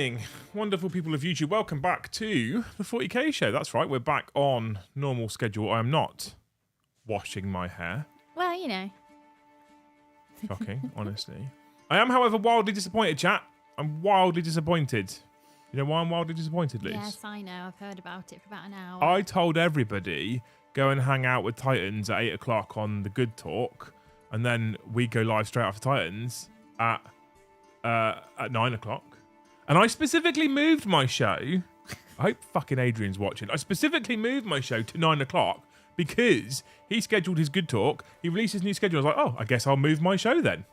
evening, wonderful people of YouTube. Welcome back to the 40k show. That's right, we're back on normal schedule. I am not washing my hair. Well, you know. Shocking, honestly. I am, however, wildly disappointed, chat. I'm wildly disappointed. You know why I'm wildly disappointed, Liz? Yes, I know. I've heard about it for about an hour. I told everybody, go and hang out with Titans at 8 o'clock on the Good Talk, and then we go live straight after Titans at 9 o'clock. And I specifically moved my show. I hope fucking Adrian's watching. I specifically moved my show to 9 o'clock because he scheduled his Good Talk. He released his new schedule. I was like, oh, I guess I'll move my show then.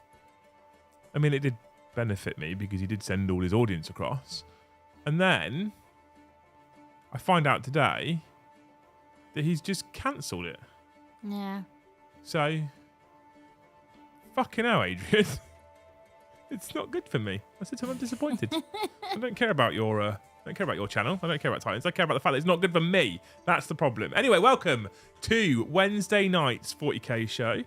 I mean, it did benefit me because he did send all his audience across. And then I find out today that he's just cancelled it. Yeah. So, fucking hell, Adrian. It's not good for me. I said to him, I'm disappointed. I don't care about your channel. I don't care about Titans. I care about the fact that it's not good for me. That's the problem. Anyway, welcome to Wednesday night's 40k show.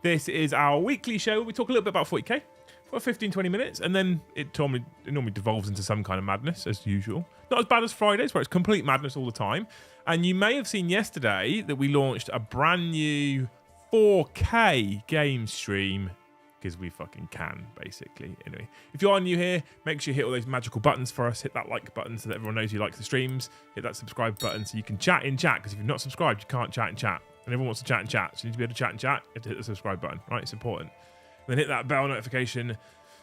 This is our weekly show. We talk a little bit about 40k for 15-20 minutes, and then it normally devolves into some kind of madness as usual. Not as bad as Fridays, where it's complete madness all the time. And you may have seen yesterday that we launched a brand new 4K game stream. Because we fucking can, basically. Anyway, if you are new here, make sure you hit all those magical buttons for us. Hit that like button so that everyone knows you like the streams. Hit that subscribe button so you can chat in chat. Because if you're not subscribed, you can't chat in chat. And everyone wants to chat in chat. So you need to be able to chat in chat. You have to hit the subscribe button, right? It's important. And then hit that bell notification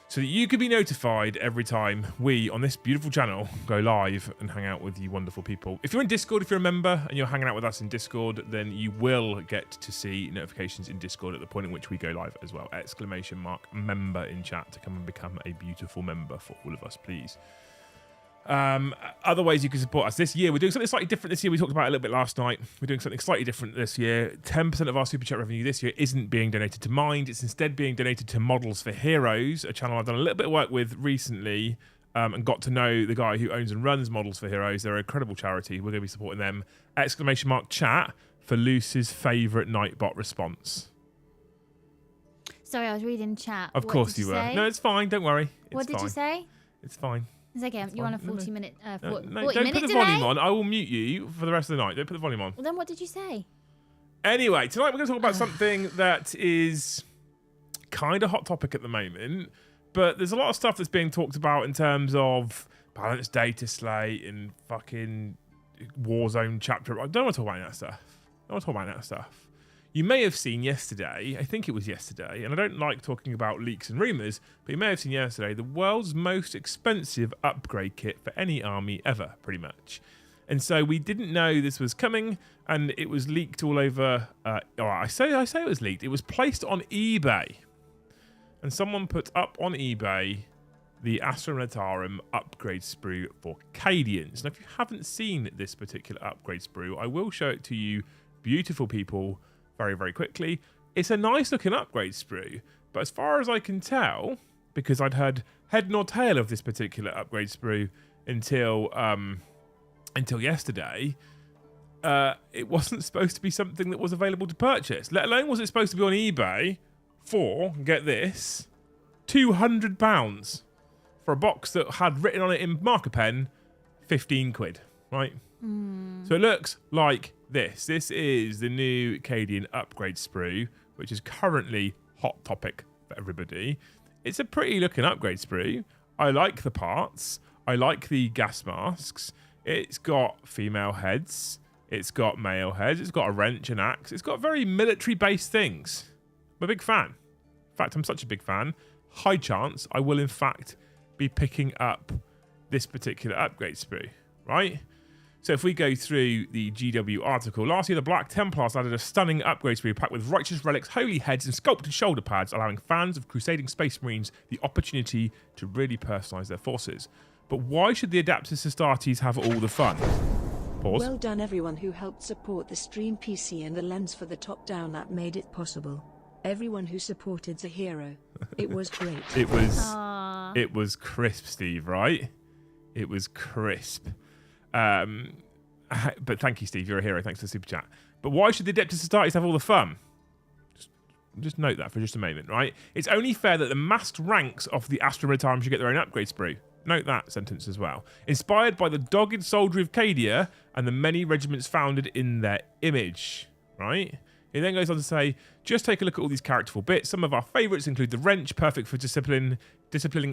so that you can be notified every time we, on this beautiful channel, go live and hang out with you wonderful people. If you're in Discord, if you're a member and you're hanging out with us in Discord, then you will get to see notifications in Discord at the point in which we go live as well. ! Member in chat to come and become a beautiful member for all of us, please. Other ways you can support us this year, we're doing something slightly different this year. We talked about it a little bit last night. We're doing something slightly different this year. 10% of our super chat revenue this year isn't being donated to Mind. It's instead being donated to Models for Heroes, a channel I've done a little bit of work with recently, and got to know the guy who owns and runs Models for Heroes. They're an incredible charity. We're going to be supporting them. ! Chat for Luce's favourite Nightbot response. Sorry, I was reading chat. Of course you were. Say? No, it's fine. Don't worry. What did you say? It's fine. It's okay. You're on a 40-minute No, 40 don't minute put the delay? volume on. I will mute you for the rest of the night. Don't put the volume on. Well, then what did you say? Anyway, tonight we're going to talk about something that is kind of hot topic at the moment, but there's a lot of stuff that's being talked about in terms of balanced data slate and fucking Warzone chapter. I don't want to talk about that stuff. I don't want to talk about that stuff. You may have seen yesterday, I think it was yesterday, and I don't like talking about leaks and rumours, but you may have seen yesterday the world's most expensive upgrade kit for any army ever, pretty much. And so we didn't know this was coming, and it was leaked all over. I say it was leaked. It was placed on eBay, and someone put up on eBay the Astra Militarum upgrade sprue for CADIANS. Now, if you haven't seen this particular upgrade sprue, I will show it to you, beautiful people, very, very quickly. It's a nice looking upgrade sprue, but as far as I can tell, because I'd heard head nor tail of this particular upgrade sprue until yesterday, it wasn't supposed to be something that was available to purchase, let alone was it supposed to be on eBay for, get this, £200 for a box that had written on it in marker pen 15 quid, right? So it looks like this. This is the new CADIAN upgrade sprue, which is currently hot topic for everybody. It's a pretty looking upgrade sprue. I like the parts. I like the gas masks. It's got female heads. It's got male heads. It's got a wrench and axe. It's got very military-based things. I'm a big fan. In fact, I'm such a big fan. High chance I will, in fact, be picking up this particular upgrade sprue, right? So if we go through the GW article, last year the Black Templars added a stunning upgrade sprue packed with righteous relics, holy heads, and sculpted shoulder pads, allowing fans of crusading space marines the opportunity to really personalise their forces. But why should the Adapters Astartes have all the fun? Pause. Well done everyone who helped support the stream PC and the lens for the top-down app made it possible. Everyone who supported the hero. It was great. It was crisp, Steve, right? It was crisp. But thank you, Steve. You're a hero. Thanks for the super chat. But why should the Adeptus Astartes have all the fun? Just note that for just a moment, right? It's only fair that the masked ranks of the Astra Militarum should get their own upgrade sprue. Note that sentence as well. Inspired by the dogged soldiery of Cadia and the many regiments founded in their image. Right? He then goes on to say, just take a look at all these characterful bits. Some of our favourites include the wrench, perfect for disciplining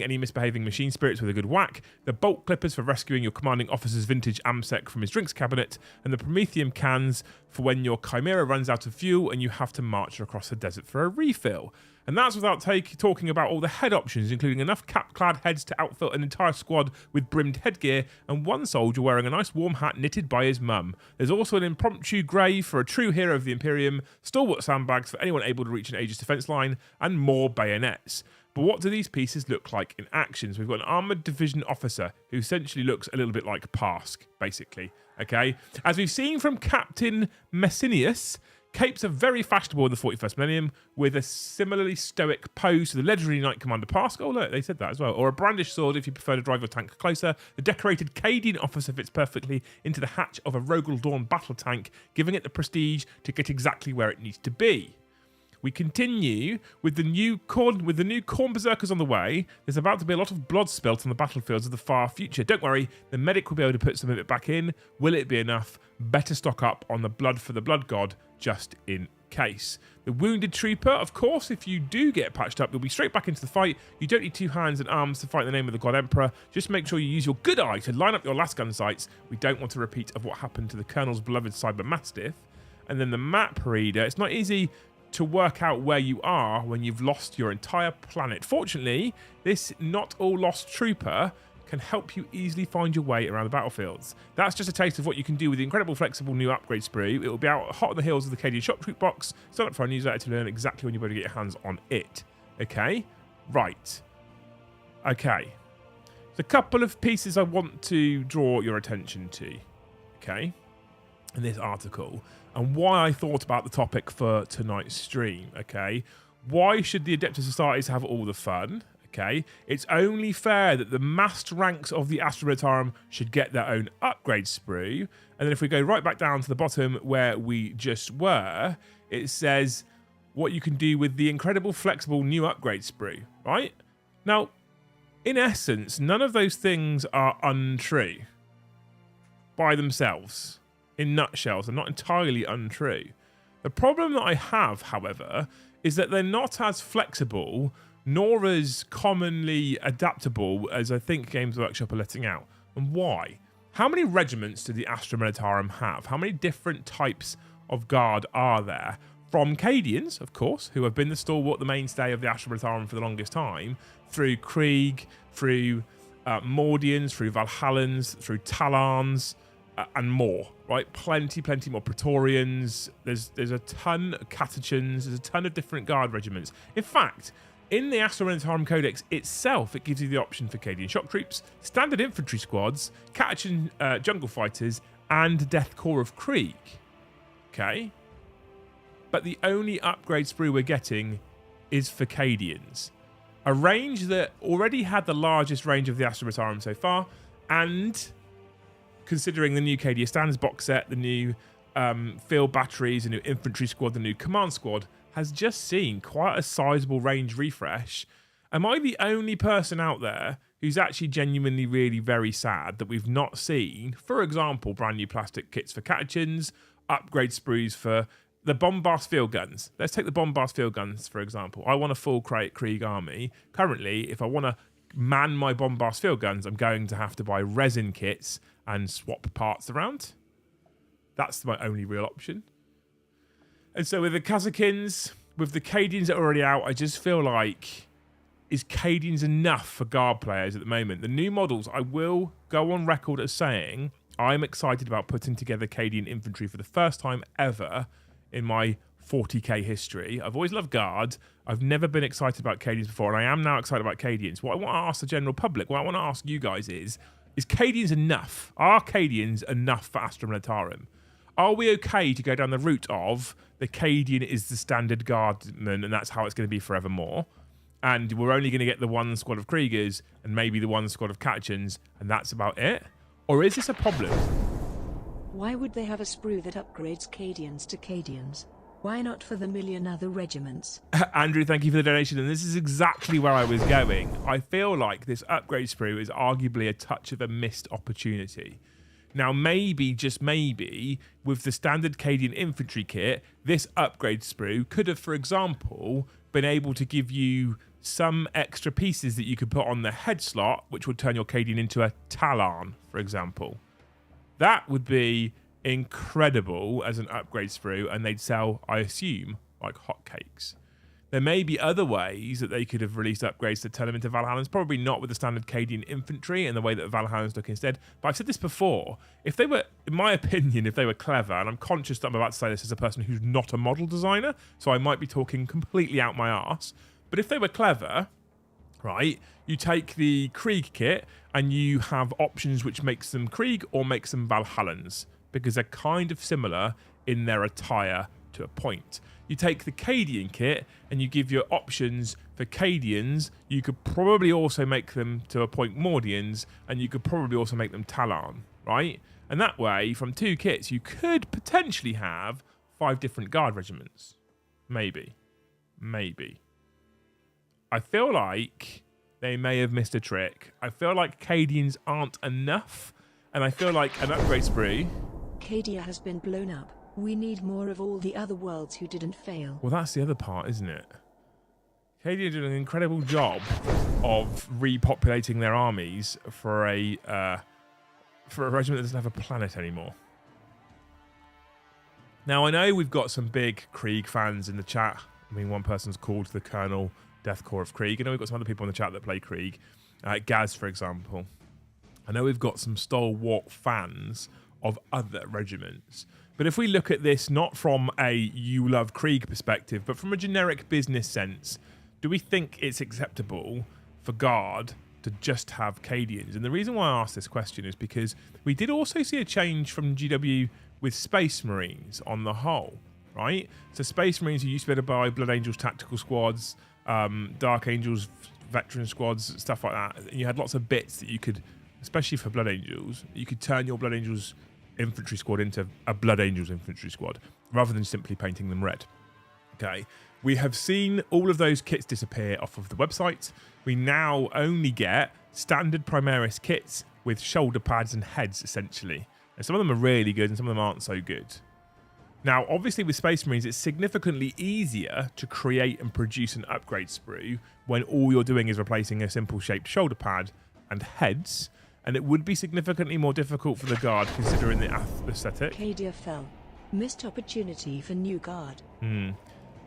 any misbehaving machine spirits with a good whack, the bolt clippers for rescuing your commanding officer's vintage Amsec from his drinks cabinet, and the Prometheum cans for when your Chimera runs out of fuel and you have to march across the desert for a refill. And that's without talking about all the head options, including enough cap-clad heads to outfit an entire squad with brimmed headgear and one soldier wearing a nice warm hat knitted by his mum. There's also an impromptu grave for a true hero of the Imperium, stalwart sandbags for anyone able to reach an Aegis defence line, and more bayonets. But what do these pieces look like in actions? We've got an armoured division officer who essentially looks a little bit like Parsk, basically. Okay? As we've seen from Captain Messinius, capes are very fashionable in the 41st millennium, with a similarly stoic pose to the legendary Knight Commander Parsk. Oh, look, they said that as well. Or a brandished sword if you prefer to drive your tank closer. The decorated Cadian officer fits perfectly into the hatch of a Rogel Dawn battle tank, giving it the prestige to get exactly where it needs to be. We continue with the new Khorne Berserkers on the way. There's about to be a lot of blood spilt on the battlefields of the far future. Don't worry, the medic will be able to put some of it back in. Will it be enough? Better stock up on the blood for the blood god, just in case. The wounded trooper, of course, if you do get patched up, you'll be straight back into the fight. You don't need 2 hands and arms to fight in the name of the God Emperor. Just make sure you use your good eye to line up your last gun sights. We don't want a repeat of what happened to the Colonel's beloved Cyber Mastiff. And then the map reader. It's not easy to work out where you are when you've lost your entire planet. Fortunately, this not all lost trooper can help you easily find your way around the battlefields. That's just a taste of what you can do with the incredible flexible new upgrade sprue. It will be out hot on the heels of the Cadian Shock Troop box. Sign up for our newsletter to learn exactly when you're able to get your hands on it. Okay? Right. Okay. There's a couple of pieces I want to draw your attention to. Okay? In this article. And why I thought about the topic for tonight's stream, okay? Why should the Adeptus Societies have all the fun, okay? It's only fair that the massed ranks of the Astra Militarum should get their own upgrade sprue. And then if we go right back down to the bottom where we just were, it says what you can do with the incredible flexible new upgrade sprue, right? Now, in essence, none of those things are untrue by themselves. In nutshells, they're not entirely untrue. The problem that I have, however, is that they're not as flexible nor as commonly adaptable as I think Games Workshop are letting out. And why? How many regiments do the Astra Militarum have? How many different types of guard are there? From Cadians, of course, who have been the stalwart, the mainstay of the Astra Militarum for the longest time, through Krieg, through Mordians, through Valhallans, through Talans, and more, right? Plenty more Praetorians. There's a ton of Catechans. There's a ton of different guard regiments. In fact, in the Astra Militarum Codex itself, it gives you the option for Cadian shock troops, standard infantry squads, Catechan jungle fighters, and Death Corps of Krieg. Okay? But the only upgrade sprue we're getting is for Cadians. A range that already had the largest range of the Astra Militarum so far, and considering the new Cadia Stands box set, the new field batteries, the new infantry squad, the new command squad, has just seen quite a sizable range refresh. Am I the only person out there who's actually genuinely really very sad that we've not seen, for example, brand new plastic kits for Catechans, upgrade sprues for the Bombast field guns? Let's take the Bombast field guns, for example. I want a full Krieg army. Currently, if I want to man my Bombast field guns, I'm going to have to buy resin kits and swap parts around. That's my only real option. And so with the Kazakins, with the Cadians that are already out, I just feel like, is Cadians enough for guard players at the moment? The new models, I will go on record as saying, I'm excited about putting together Cadian infantry for the first time ever in my 40k history. I've always loved guard. I've never been excited about Cadians before, and I am now excited about Cadians. What I want to ask the general public, what I want to ask you guys is Cadians enough? Are Cadians enough for Astra Militarum? Are we okay to go down the route of the Cadian is the standard guardman and that's how it's going to be forevermore? And we're only going to get the one squad of Kriegers and maybe the one squad of Catechans and that's about it? Or is this a problem? Why would they have a sprue that upgrades Cadians to Cadians? Why not for the million other regiments? Andrew, thank you for the donation. And this is exactly where I was going. I feel like this upgrade sprue is arguably a touch of a missed opportunity. Now, maybe, just maybe, with the standard Cadian infantry kit, this upgrade sprue could have, for example, been able to give you some extra pieces that you could put on the head slot, which would turn your Cadian into a Talon, for example. That would be incredible as an upgrade sprue, and they'd sell, I assume, like hotcakes. There may be other ways that they could have released upgrades to turn them into Valhallans, probably not with the standard Cadian infantry and the way that Valhallans look instead. But I've said this before, if they were, in my opinion, if they were clever, and I'm conscious that I'm about to say this as a person who's not a model designer, so I might be talking completely out my arse, but if they were clever, right, you take the Krieg kit and you have options which makes them Krieg or makes them Valhallans, because they're kind of similar in their attire to a point. You take the Cadian kit and you give your options for Cadians. You could probably also make them to a point Mordians, and you could probably also make them Talon, right? And that way, from 2 kits, you could potentially have 5 different guard regiments. Maybe. I feel like they may have missed a trick. I feel like Cadians aren't enough, and I feel like an upgrade spree... Cadia has been blown up. We need more of all the other worlds who didn't fail. Well, that's the other part, isn't it? Cadia did an incredible job of repopulating their armies for a regiment that doesn't have a planet anymore. Now, I know we've got some big Krieg fans in the chat. I mean, one person's called the Colonel Death Corps of Krieg. I know we've got some other people in the chat that play Krieg. Gaz, for example. I know we've got some stalwart fans of other regiments. But if we look at this not from a you love Krieg perspective, but from a generic business sense, do we think it's acceptable for Guard to just have Cadians? And the reason why I asked this question is because we did also see a change from GW with Space Marines on the whole, right? So Space Marines, you used to be able to buy Blood Angels tactical squads, Dark Angels veteran squads, stuff like that. And you had lots of bits that you could, especially for Blood Angels, you could turn your Blood Angels infantry squad into a Blood Angels infantry squad rather than simply painting them red. Okay, we have seen all of those kits disappear off of the website. We now only get standard Primaris kits with shoulder pads and heads, essentially. And some of them are really good and some of them aren't so good. Now, obviously with Space Marines, it's significantly easier to create and produce an upgrade sprue when all you're doing is replacing a simple shaped shoulder pad and heads. And it would be significantly more difficult for the Guard considering the aesthetic. Cadia fell. Missed opportunity for new Guard.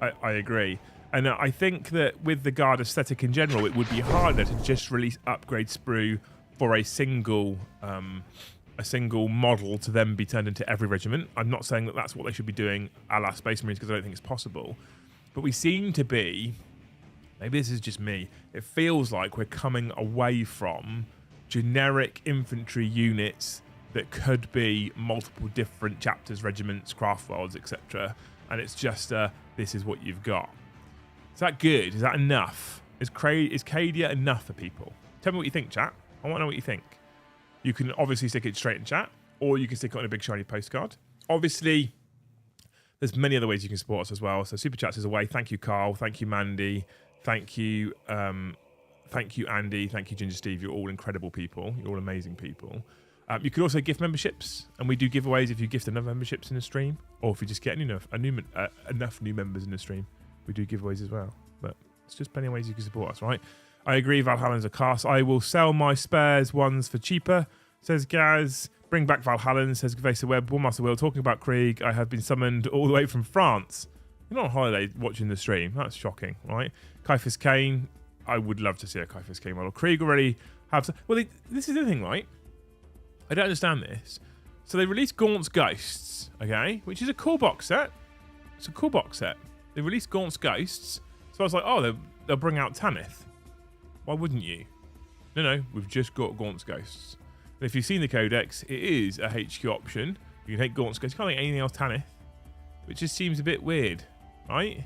I agree. And I think that with the Guard aesthetic in general, it would be harder to just release upgrade sprue for a single model to then be turned into every regiment. I'm not saying that that's what they should be doing a la Space Marines, because I don't think it's possible. But we seem to be, maybe this is just me, it feels like we're coming away from generic infantry units that could be multiple different chapters, regiments, craft worlds, etc. And it's just, this is what you've got. Is that good? Is that enough? Is Cadia enough for people? Tell me what you think, chat. I want to know what you think. You can obviously stick it straight in chat, or you can stick it on a big shiny postcard. Obviously, there's many other ways you can support us as well. So Super Chats is away. Thank you, Carl. Thank you, Mandy. Thank you, Andy. Thank you, Ginger Steve. You're all incredible people. You're all amazing people. You could also gift memberships, and we do giveaways if you gift enough memberships in a stream, or if you just get enough new members in a stream. We do giveaways as well. But it's just plenty of ways you can support us, right? I agree, Valhallans are cast. I will sell my spares ones for cheaper, says Gaz. Bring back Valhallans, says Gavesa Webb. One Master Will, talking about Krieg. I have been summoned all the way from France. You're not on holiday watching the stream. That's shocking, right? Kaifus Kane. I would love to see a Kaifus Kane model. Krieg already have... this is the thing, right? I don't understand this. So they released Gaunt's Ghosts, okay? Which is a cool box set. It's a cool box set. They released Gaunt's Ghosts. So I was like, oh, they'll bring out Tanith. Why wouldn't you? No, we've just got Gaunt's Ghosts. And if you've seen the Codex, it is a HQ option. You can take Gaunt's Ghosts. You can't take anything else Tanith. Which just seems a bit weird, right?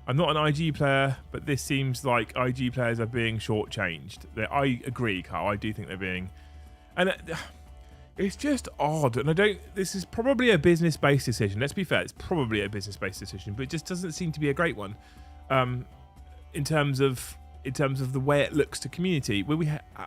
I'm not an IG player, but this seems like IG players are being shortchanged. I agree, Carl. I do think they're being... And It's just odd, and I don't. This is probably a business-based decision. Let's be fair; it's probably a business-based decision, but it just doesn't seem to be a great one, in terms of the way it looks to community. Where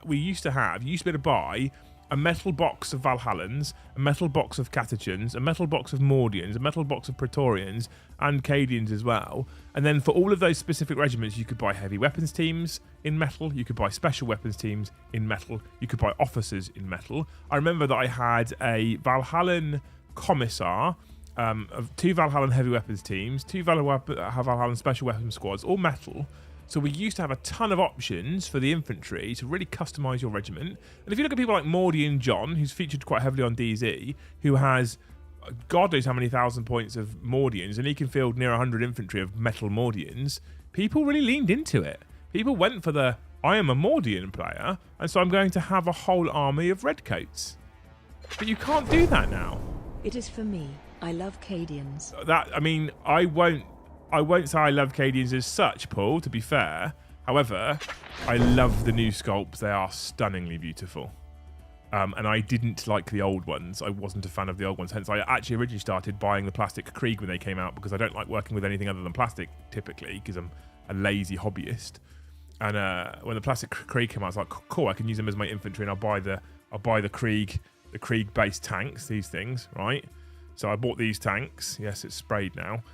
we used to be able to buy a metal box of Valhallans, a metal box of Catechans, a metal box of Mordians, a metal box of Praetorians, and Cadians as well. And then for all of those specific regiments, you could buy heavy weapons teams in metal, you could buy special weapons teams in metal, you could buy officers in metal. I remember that I had a Valhallan Commissar, of 2 Valhallan heavy weapons teams, 2 Valhallan special weapons squads, all metal. So we used to have a ton of options for the infantry to really customise your regiment. And if you look at people like Mordian John, who's featured quite heavily on DZ, who has God knows how many thousand points of Mordians, and he can field near 100 infantry of metal Mordians, people really leaned into it. People went for the, I am a Mordian player, and so I'm going to have a whole army of redcoats. But you can't do that now. It is for me. I love Cadians. I won't say I love Cadians as such, Paul, to be fair. However, I love the new sculpts. They are stunningly beautiful. And I didn't like the old ones. I wasn't a fan of the old ones. Hence, I actually originally started buying the plastic Krieg when they came out because I don't like working with anything other than plastic, typically, because I'm a lazy hobbyist. And when the plastic Krieg came out, I was like, cool, I can use them as my infantry, and I'll buy the Krieg-based tanks, these things, right? So I bought these tanks. Yes, it's sprayed now.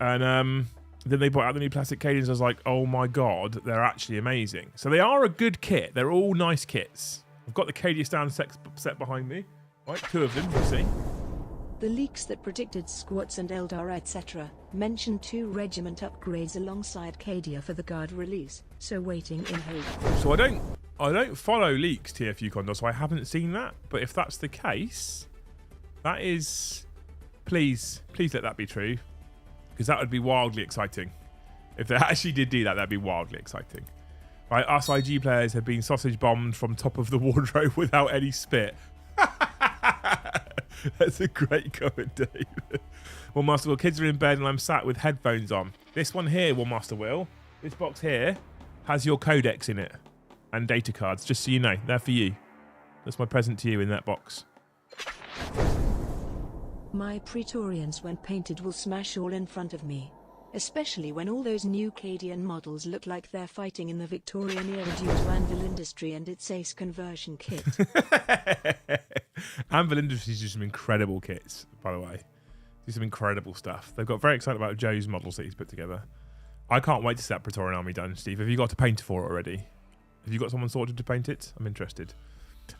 And then they brought out the new plastic Cadians. I was like, oh my god, they're actually amazing. So they are a good kit. They're all nice kits. I've got the Cadian set behind me. Right, 2 of them, you see. The leaks that predicted squats and Eldar etc. mentioned 2 regiment upgrades alongside Cadia for the Guard release, so waiting in hope. So I don't follow leaks, TFU Condor, so I haven't seen that. But if that's the case, that is... Please let that be true. Because that would be wildly exciting. If they actually did do that, that'd be wildly exciting. Right, us IG players have been sausage bombed from top of the wardrobe without any spit. That's a great comment, Dave. Well, Master Will, kids are in bed and I'm sat with headphones on. This one here, Well, Master Will, this box here has your codex in it and data cards, just so you know. They're for you. That's my present to you in that box. My Praetorians, when painted, will smash all in front of me. Especially when all those new Cadian models look like they're fighting in the Victorian era due to Anvil Industry and its ace conversion kit. Anvil Industries do some incredible kits, by the way. Do some incredible stuff. They've got very excited about Joe's models that he's put together. I can't wait to see that Praetorian army done, Steve. Have you got a painter for it already? Have you got someone sorted to paint it? I'm interested.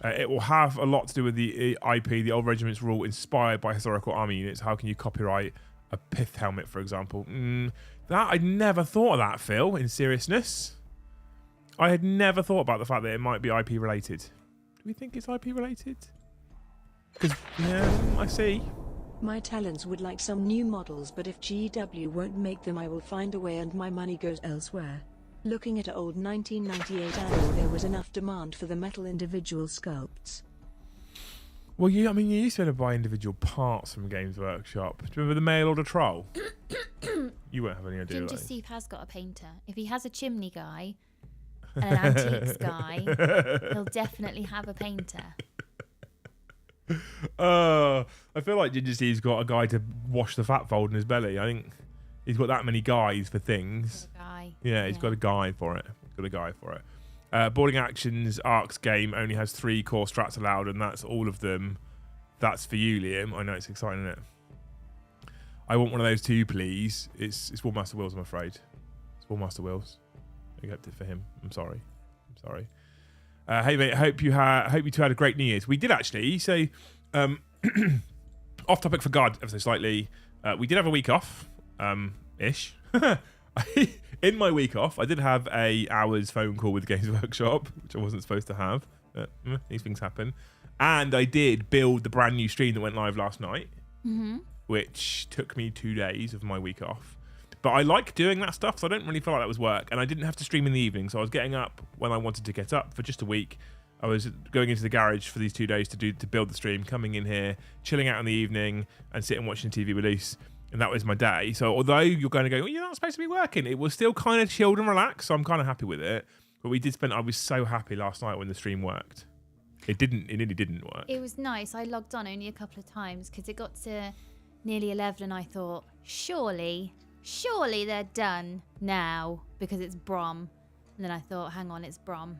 It will have a lot to do with the IP, the old regiment's rule, inspired by historical army units. How can you copyright a pith helmet, for example? That I never thought of that, Phil, in seriousness. I had never thought about the fact that it might be IP related. Do we think it's IP related? Because, yeah, I see. My talents would like some new models, but if GW won't make them, I will find a way and my money goes elsewhere. Looking at an old 1998 annual, there was enough demand for the metal individual sculpts. Well, you used to be able to buy individual parts from Games Workshop. Do you remember the mail order troll? You won't have any idea. Ginger Steve has got a painter. If he has a chimney guy and an antiques guy, he'll definitely have a painter. I feel like Ginger Steve's got a guy to wash the fat fold in his belly. I think he's got that many guys for things. He's got a guy for it. Boarding Actions Arcs game only has 3 core strats allowed, and that's all of them. That's for you, Liam. I know it's exciting, isn't it? I want one of those too, please. It's War Master Will's, I'm afraid. It's War Master Will's. I kept it for him. I'm sorry. Hey mate, hope you two had a great New Year's. We did actually. So, off topic for God ever so slightly. We did have a week off, ish. In my week off, I did have a hour's phone call with Games Workshop, which I wasn't supposed to have. But, these things happen. And I did build the brand new stream that went live last night, which took me 2 days of my week off. But I like doing that stuff, so I don't really feel like that was work. And I didn't have to stream in the evening, so I was getting up when I wanted to get up for just a week. I was going into the garage for these 2 days to build the stream, coming in here, chilling out in the evening, and sitting watching TV release. And that was my day. So although you're going to go, you're not supposed to be working, it was still kind of chilled and relaxed. So I'm kind of happy with it. But I was so happy last night when the stream worked. It nearly didn't work. It was nice. I logged on only a couple of times because it got to nearly 11 and I thought, surely they're done now because it's Brom. And then I thought, hang on, it's Brom.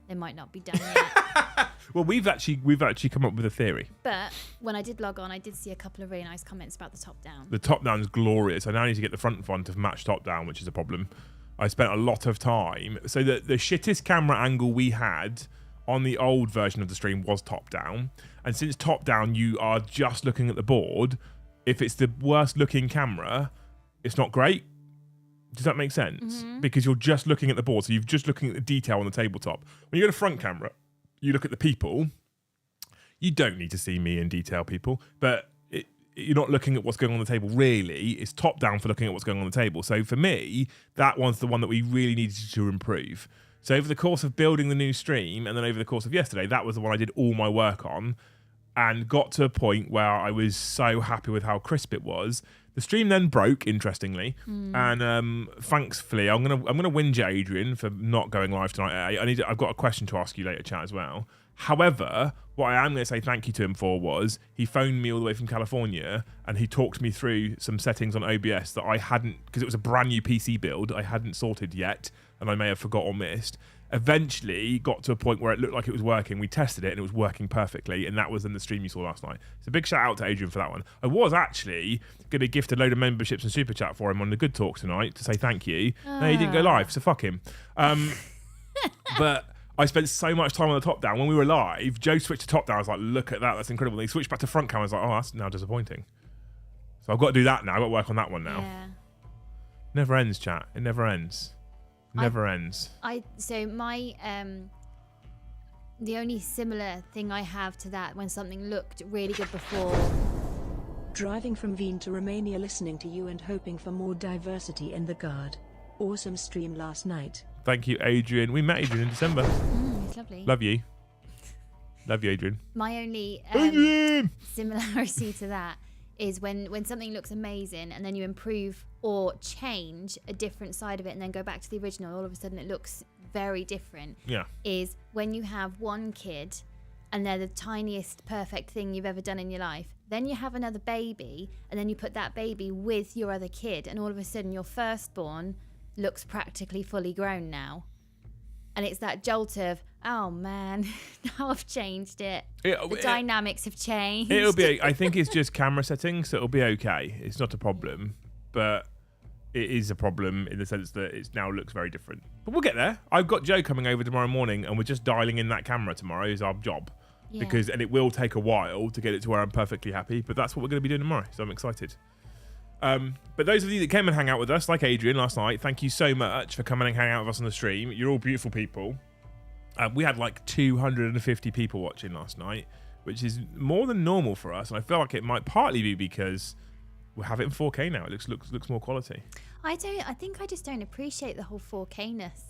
They might not be done yet. Well, we've actually come up with a theory. But when I did log on, I did see a couple of really nice comments about the top down. The top down is glorious. I now need to get the front font to match top down, which is a problem. I spent a lot of time. So the shittest camera angle we had on the old version of the stream was top down. And since top down, you are just looking at the board. If it's the worst looking camera, it's not great. Does that make sense? Mm-hmm. Because you're just looking at the board. So you're just looking at the detail on the tabletop. When you go to front camera, you look at the people. You don't need to see me in detail, people. But you're not looking at what's going on the table, really. It's top down for looking at what's going on the table. So for me, that one's the one that we really needed to improve. So over the course of building the new stream, and then over the course of yesterday, that was the one I did all my work on, and got to a point where I was so happy with how crisp it was. The stream then broke, interestingly, and thankfully, I'm gonna whinge at Adrian for not going live tonight. I've got a question to ask you later, chat, as well. However, what I am going to say thank you to him for was he phoned me all the way from California and he talked me through some settings on OBS that I hadn't, because it was a brand new PC build, I hadn't sorted yet, and I may have forgot or missed. Eventually got to a point where it looked like it was working. We tested it and it was working perfectly, and that was in the stream you saw last night. So big shout out to Adrian for that one. I was actually going to gift a load of memberships and super chat for him on the Good Talk tonight to say thank you. No, he didn't go live, so fuck him. But I spent so much time on the top down. When we were live, Joe switched to top down. I was like, look at that, that's incredible. And he switched back to front camera. I was like, oh, that's now disappointing. So I've got to do that now. I've got to work on that one now. Yeah. Never ends, chat. It never ends. Never ends. So my the only similar thing I have to that, when something looked really good before. Driving from Wien to Romania, listening to you and hoping for more diversity in the guard. Awesome stream last night. Thank you, Adrian. We met Adrian in December. It's lovely. Love you. Love you, Adrian. My only similarity to that is when something looks amazing and then you improve or change a different side of it and then go back to the original, all of a sudden it looks very different. Yeah. Is when you have one kid and they're the tiniest perfect thing you've ever done in your life. Then you have another baby and then you put that baby with your other kid and all of a sudden your firstborn looks practically fully grown now. And it's that jolt of, oh man, now I've changed it. The dynamics have changed. It'll be. I think it's just camera settings, so it'll be okay. It's not a problem, but it is a problem in the sense that it now looks very different. But we'll get there. I've got Joe coming over tomorrow morning, and we're just dialing in that camera tomorrow is our job. Yeah. And it will take a while to get it to where I'm perfectly happy, but that's what we're going to be doing tomorrow, so I'm excited. But those of you that came and hang out with us, like Adrian last night, thank you so much for coming and hanging out with us on the stream. You're all beautiful people. We had like 250 people watching last night, which is more than normal for us, and I feel like it might partly be because we have it in 4K now. It looks more quality. I think I just don't appreciate the whole 4K-ness.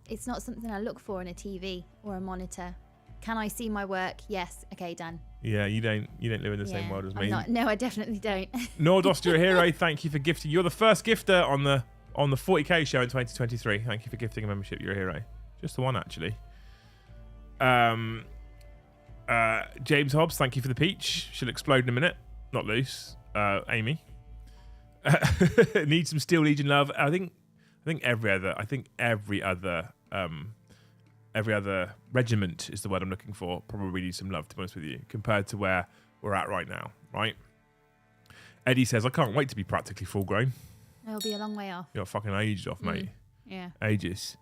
It's not something I look for in a TV or a monitor. Can I see my work? Yes. Okay, done. Yeah, you don't live in the same world as me. No, I definitely don't. Nordos, you're a hero. Thank you for gifting. You're the first gifter on the 40K show in 2023. Thank you for gifting a membership. You're a hero. Just the one, actually. James Hobbs, thank you for the peach. She'll explode in a minute. Not loose. Amy. Need some Steel Legion love. I think every other regiment is the word I'm looking for. Probably needs some love, to be honest with you, compared to where we're at right now, right? Eddie says, I can't wait to be practically full grown. It'll be a long way off. You're fucking ages off, mate. Yeah. Ages.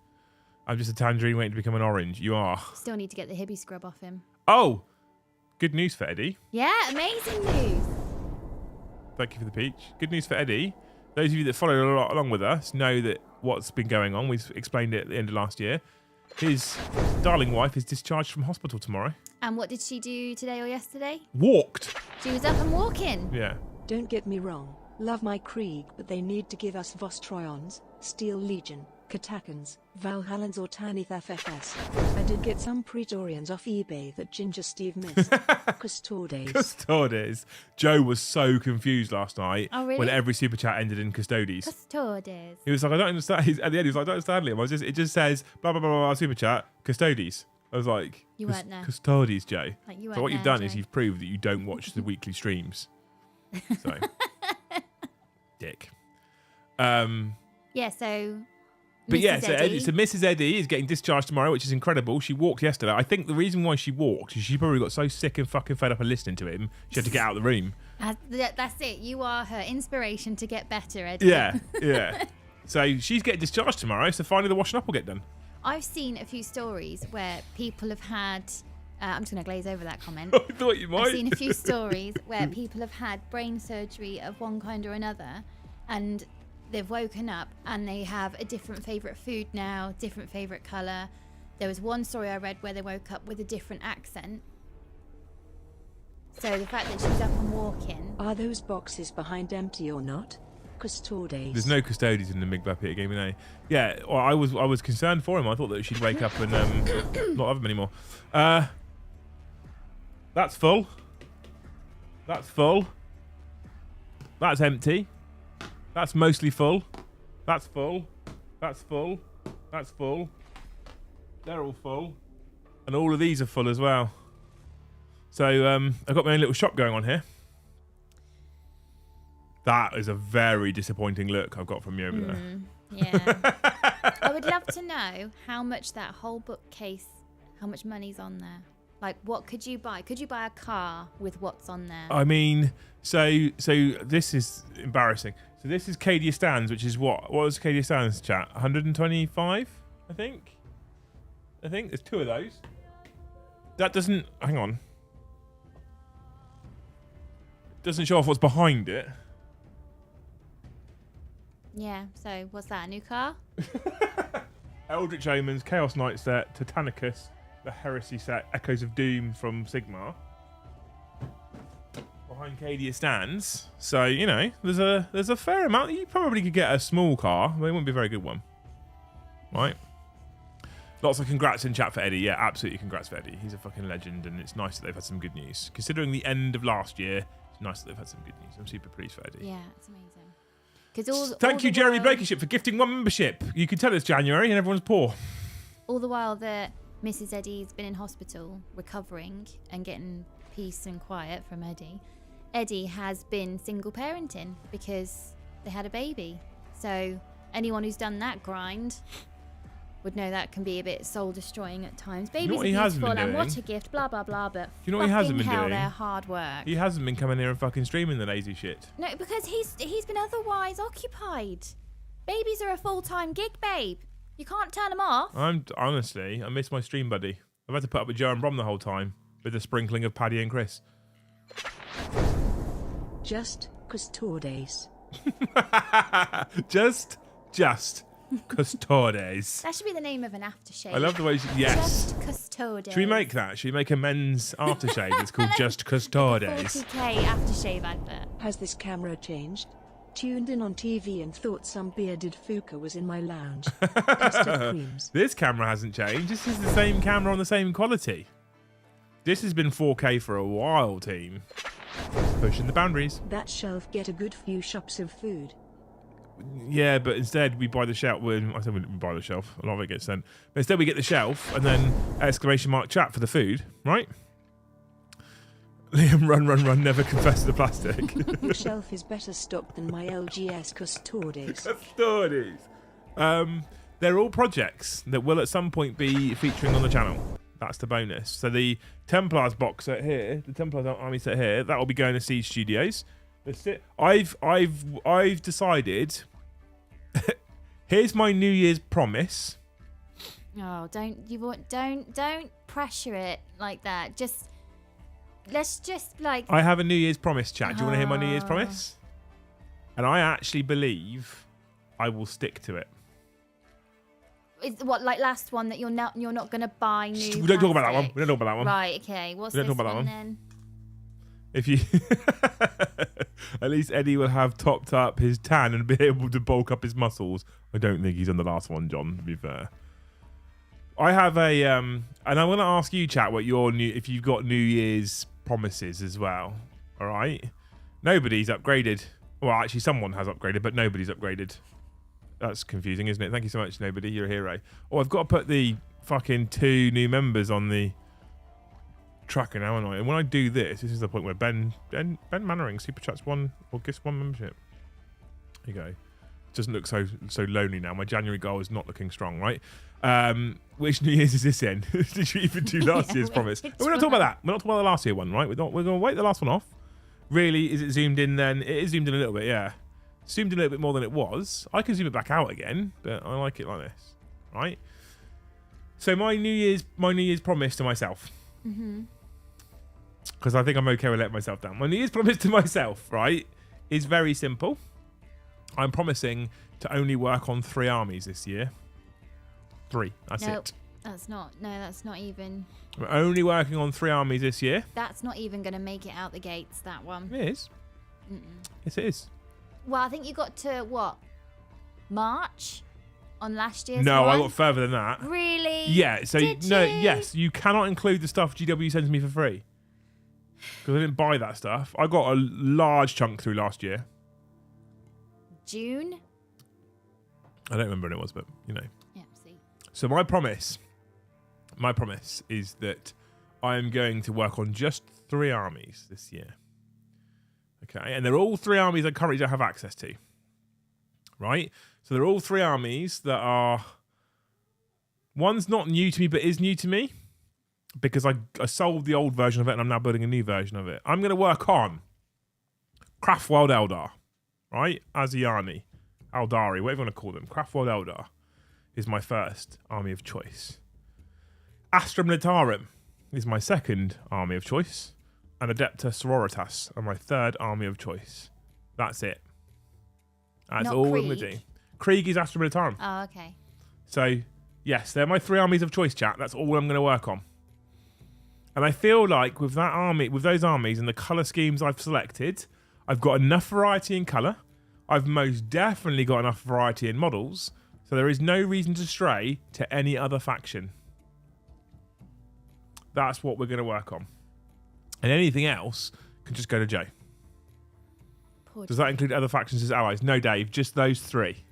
I'm just a tangerine waiting to become an orange. You are. Still need to get the Hibby scrub off him. Oh! Good news for Eddie. Yeah, amazing news. Thank you for the peach. Good news for Eddie. Those of you that followed along with us know that what's been going on. We've explained it at the end of last year. His darling wife is discharged from hospital tomorrow. And what did she do today or yesterday? Walked. She was up and walking. Yeah. Don't get me wrong, love my Krieg, but they need to give us Vostroyons, Steel Legion, Catacans, Valhallans or Tanith FFS. I did get some Praetorians off eBay that Ginger Steve missed. Custodes. Custodes. Joe was so confused last night when every super chat ended in Custodes. Custodes. He was like, I don't understand. At the end, he was like, I don't understand, Liam. It just says, blah, blah, blah, blah, super chat, Custodes. I was like, You weren't there. Custodies, Joe. Like, you So weren't what you've there, done is Joe. you've proved that you don't watch the weekly streams. So, dick. Yeah, so... But Mrs. yeah, so Eddie. Mrs. Eddie is getting discharged tomorrow, which is incredible. She walked yesterday. I think the reason why she walked is she probably got so sick and fucking fed up of listening to him, she had to get out of the room. That's it. You are her inspiration to get better, Eddie. Yeah, yeah. So she's getting discharged tomorrow, so finally the washing up will get done. I've seen a few stories where people have had... I'm just going to glaze over that comment. I thought you might. I've seen a few stories where people have had brain surgery of one kind or another, and they've woken up and they have a different favourite food now, different favourite colour. There was one story I read where they woke up with a different accent. So the fact that she's up and walking... Are those boxes behind empty or not? Custodies. There's no custodians in the Migba Peter game, no. Yeah, well, I was concerned for him. I thought that she'd wake up and not have him anymore. That's full. That's full. That's empty. That's mostly full. That's full. That's full. That's full. They're all full. And all of these are full as well. So I've got my own little shop going on here. That is a very disappointing look I've got from you over there. Yeah. I would love to know how much that whole bookcase, how much money's on there. Like, what could you buy? Could you buy a car with what's on there? I mean, so this is embarrassing. So this is Cadia Stands, which is what was Cadia Stands, chat? 125, I think. There's two of those. That doesn't... Hang on. Doesn't show off what's behind it. Yeah, so what's that, a new car? Eldritch Omens, Chaos Knight set, Titanicus, the Heresy set, Echoes of Doom from Sigmar. Behind Cadia Stands. So, you know, there's a fair amount. You probably could get a small car, but it wouldn't be a very good one. Right? Lots of congrats in chat for Eddie. Yeah, absolutely congrats for Eddie. He's a fucking legend, and it's nice that they've had some good news. Considering the end of last year, it's nice that they've had some good news. I'm super pleased for Eddie. Yeah, it's amazing. Because Thank you, Jeremy Blankenship, for gifting one membership. You can tell it's January and everyone's poor. All the while that Mrs. Eddie's been in hospital, recovering and getting peace and quiet from Eddie, Eddie has been single parenting because they had a baby. So anyone who's done that grind would know that can be a bit soul destroying at times. Babies what are he hasn't beautiful been and what doing? a gift, blah blah blah. But You know what he hasn't been hell, doing? they're hard work. He hasn't been coming here and fucking streaming the lazy shit. No, because he's been otherwise occupied. Babies are a full-time gig, babe. You can't turn them off. Honestly, I miss my stream buddy. I've had to put up with Joe and Brom the whole time with a sprinkling of Paddy and Chris. Just Custodies. just Custodies. That should be the name of an aftershave. I love the way she... Yes. Just Custodies. Should we make that? Should we make a men's aftershave? It's called Just Custodies. 40k aftershave advert. Has this camera changed? Tuned in on TV and thought some bearded fuka was in my lounge. Custard creams. This camera hasn't changed. This is the same camera on the same quality. This has been 4K for a while, team. Pushing the boundaries. That shelf get a good few shops of food. Yeah, but instead we buy the shelf. I said we buy the shelf. A lot of it gets sent. But instead we get the shelf and then exclamation mark chat for the food, right? Liam, run, never confess to the plastic. Your shelf is better stocked than my LGS Custodies. Custodies. They're all projects that will at some point be featuring on the channel. That's the bonus. So the Templars box set here, the Templars Army set here, that will be going to Siege Studios. I've decided. Here's my New Year's promise. Oh, don't pressure it like that. Let's just like. I have a New Year's promise, chat. Do you want to hear my New Year's promise? And I actually believe I will stick to it. Is what like last one that you're not going to buy new. We don't talk about that one. plastic? We don't talk about that one. Right. Okay. What's We don't this talk about one that one. then? If you, at least Eddie will have topped up his tan and be able to bulk up his muscles. I don't think he's on the last one, John. To be fair, I have a and I'm going to ask you, chat, what your if you've got New Year's promises as well. All right, nobody's upgraded. Well, actually, someone has upgraded, but nobody's upgraded. That's confusing, isn't it? Thank you so much, nobody. You're a hero. Oh, I've got to put the fucking 2 new members on the tracker now, haven't I? And when I do this is the point where Ben Mannering super chats 1 or gifts 1 membership. There you go. Doesn't look so lonely now. My January goal is not looking strong, right? Which New Year's is this in? Did you even do last year's promise? We're not talking about that. We're not talking about the last year one, right? We're going to wait the last one off. Really, is it zoomed in then? It is zoomed in a little bit, yeah. Zoomed in a little bit more than it was. I can zoom it back out again, but I like it like this, right? So my New Year's promise to myself. Because I think I'm okay with letting myself down. My New Year's promise to myself, right, is very simple. I'm promising to only work on 3 armies this year. 3. That's it. That's not even. I'm only working on 3 armies this year. That's not even going to make it out the gates, that one. It is. Yes, it is. Well, I think you got to, what, March on last year's No, one? I got further than that. Really? Yeah, so yes, you cannot include the stuff GW sends me for free. Because I didn't buy that stuff. I got a large chunk through last year. June? I don't remember when it was, but you know. Yeah, see. So my promise is that I am going to work on just 3 armies this year. Okay, and they're all 3 armies I currently don't have access to. Right? So they're all 3 armies that are... One's not new to me, but is new to me. Because I sold the old version of it and I'm now building a new version of it. I'm going to work on Craftworld Eldar. Right? Aziani. Eldari, whatever you want to call them. Craftworld Eldar is my first army of choice. Astra Militarum is my second army of choice. And Adepta Sororitas are my 3rd army of choice. That's it. That's Not all I'm Krieg. going to do. Krieg is Astra Militarum. Oh, okay. So, yes, they're my 3 armies of choice, chat. That's all I'm going to work on. And I feel like with that army, with those armies and the colour schemes I've selected, I've got enough variety in colour. I've most definitely got enough variety in models. So there is no reason to stray to any other faction. That's what we're going to work on. And anything else can just go to Joe. Does that include other factions as allies? No, Dave, just those 3.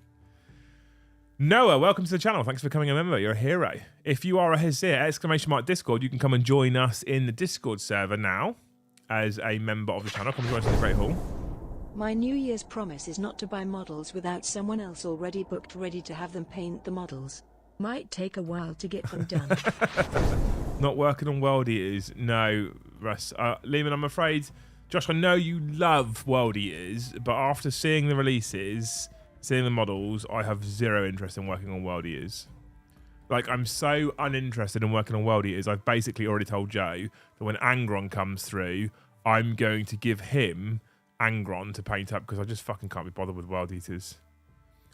Noah, welcome to the channel. Thanks for becoming a member. You're a hero. If you are a Hesir, ! Discord, you can come and join us in the Discord server now as a member of the channel. Come and join us in the Great Hall. My New Year's promise is not to buy models without someone else already booked ready to have them paint the models. Might take a while to get them done. Not working on World Eaters. No, Russ. Lehman, I'm afraid... Josh, I know you love World Eaters, but after seeing the releases, seeing the models, I have 0 interest in working on World Eaters. Like, I'm so uninterested in working on World Eaters, I've basically already told Joe that when Angron comes through, I'm going to give him Angron to paint up because I just fucking can't be bothered with World Eaters.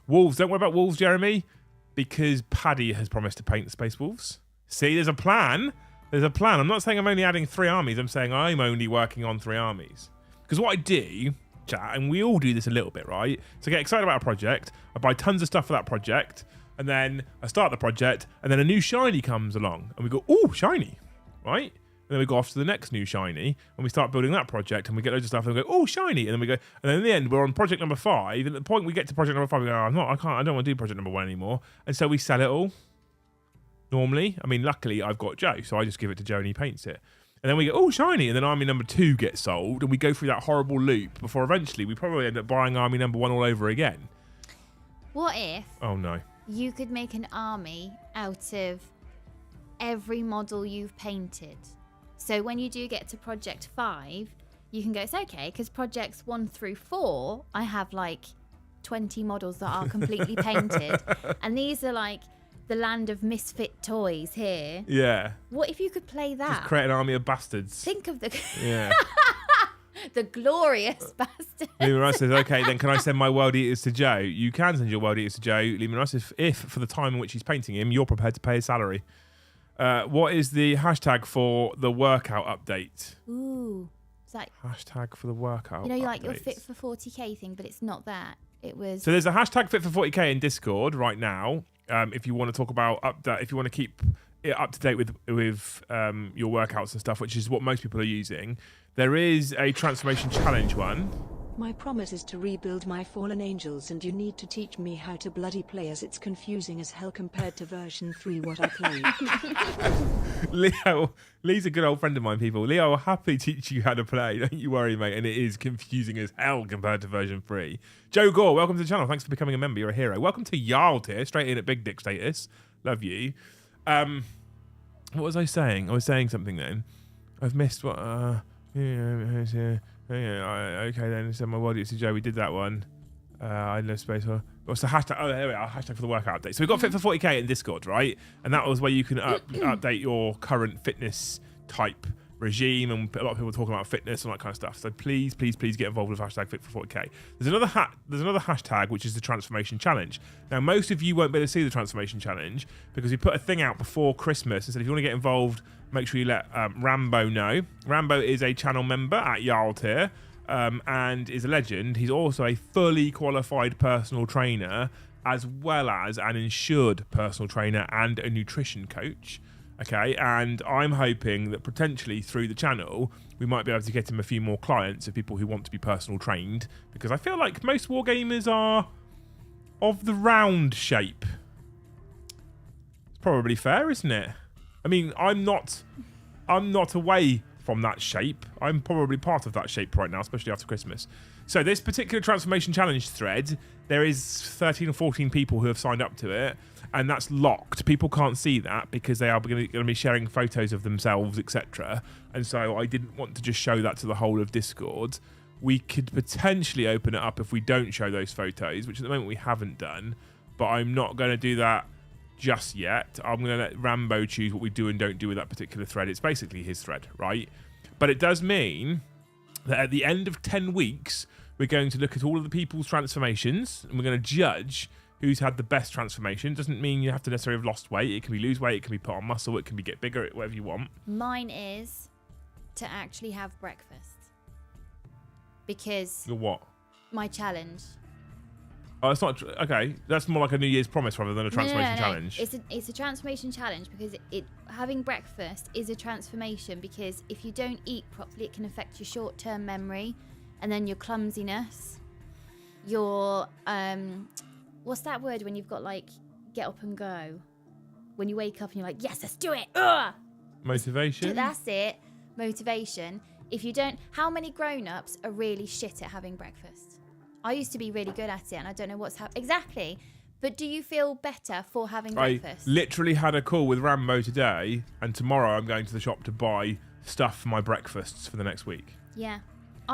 Wolves, don't worry about Wolves, Jeremy, because Paddy has promised to paint the Space Wolves. See, there's a plan. There's a plan. I'm not saying I'm only adding 3 armies. I'm saying I'm only working on 3 armies. Because what I do, chat, and we all do this a little bit, right? So I get excited about a project. I buy tons of stuff for that project. And then I start the project. And then a new shiny comes along. And we go, ooh, shiny. Right? And then we go off to the next new shiny. And we start building that project. And we get loads of stuff. And we go, oh, shiny. And then we go. And then in the end, we're on project number 5. And at the point we get to project number 5, we go, I don't want to do project number 1 anymore. And so we sell it all. Normally, I mean, luckily I've got Joe, so I just give it to Joe and he paints it. And then we go, oh, shiny, and then army number 2 gets sold, and we go through that horrible loop before eventually we probably end up buying army number 1 all over again. What if... Oh, no. You could make an army out of every model you've painted. So when you do get to project 5, you can go, it's okay, because projects 1 through 4, I have like 20 models that are completely painted. And these are like... the land of misfit toys here. Yeah. What if you could play that? Just create an army of bastards. Think of the... Yeah. the glorious bastards. Lehman Rice says, okay, then can I send my World Eaters to Joe? You can send your World Eaters to Joe. Lehman Rice says, if for the time in which he's painting him, you're prepared to pay his salary. What is the hashtag for the workout update? Ooh. It's like... Hashtag for the workout you know, like your Fit for 40k thing, but it's not that. It was... So there's a hashtag Fit for 40k in Discord right now. If you want to talk about if you want to keep it up to date with your workouts and stuff, which is what most people are using, there is a transformation challenge one. My promise is to rebuild my fallen angels, and you need to teach me how to bloody play, as it's confusing as hell compared to version 3 what I played. Lee's a good old friend of mine, people. Leo will happily teach you how to play. Don't you worry, mate. And it is confusing as hell compared to version 3. Joe Gore, welcome to the channel. Thanks for becoming a member. You're a hero. Welcome to Jarl tier, straight in at Big Dick status. Love you. What was I saying? I was saying something then. I've missed what... okay then, so my audience to Joe, we did that one. I know space for... What's the hashtag? Oh, there we are. Hashtag for the workout update. So we've got Fit for 40k in Discord, right? And that was where you can update your current fitness type regime, and a lot of people talking about fitness and all that kind of stuff. So please get involved with hashtag Fit for 40k. There's another hashtag, which is the Transformation Challenge. Now, most of you won't be able to see the Transformation Challenge because we put a thing out before Christmas and said if you want to get involved, make sure you let Rambo know. Rambo is a channel member at Jarl tier and is a legend. He's also a fully qualified personal trainer, as well as an insured personal trainer and a nutrition coach. Okay, and I'm hoping that potentially through the channel we might be able to get him a few more clients of people who want to be personal trained, because I feel like most wargamers are of the round shape. It's probably fair, isn't it? I mean, I'm not away from that shape. I'm probably part of that shape right now, especially after Christmas. So this particular Transformation Challenge thread, there is 13 or 14 people who have signed up to it, and that's locked. People can't see that because they are going to be sharing photos of themselves, etc. And so I didn't want to just show that to the whole of Discord. We could potentially open it up if we don't show those photos, which at the moment we haven't done, but I'm not going to do that just yet. I'm going to let Rambo choose what we do and don't do with that particular thread. It's basically his thread, right? But it does mean that at the end of 10 weeks, we're going to look at all of the people's transformations, and we're going to judge who's had the best transformation. Doesn't mean you have to necessarily have lost weight. It can be lose weight, it can be put on muscle, it can be get bigger, whatever you want. Mine is to actually have breakfast. Because... Your what? My challenge. Oh, it's not... Okay, that's more like a New Year's promise rather than a transformation challenge. It's a transformation challenge because having breakfast is a transformation, because if you don't eat properly, it can affect your short-term memory, and then your clumsiness, your... what's that word when you've got, like, get up and go? When you wake up and you're like, yes, let's do it! Ugh! Motivation? That's it. Motivation. If you don't... How many grown-ups are really shit at having breakfast? I used to be really good at it, and I don't know what's happening. Exactly. But do you feel better for having breakfast? I literally had a call with Rambo today, and tomorrow I'm going to the shop to buy stuff for my breakfasts for the next week. Yeah.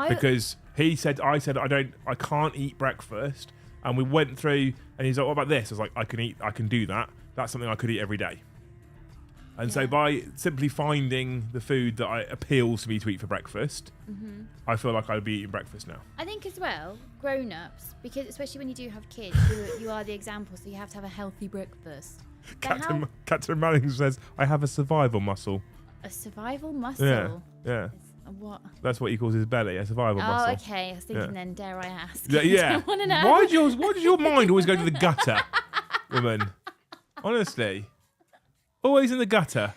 Because I said I can't eat breakfast, and we went through, and he's like, what about this? I was like, I can do that. That's something I could eat every day. And so by simply finding the food that appeals to me to eat for breakfast, I feel like I'd be eating breakfast now. I think as well, grown-ups, because especially when you do have kids, you are the example, so you have to have a healthy breakfast. Captain Manning says, I have a survival muscle. A survival muscle? Yeah. What? That's what he calls his belly, a survival muscle. Oh, okay. I was thinking then, dare I ask? Yeah. I want to know. Why does your mind always go to the gutter, woman? Honestly. Always in the gutter.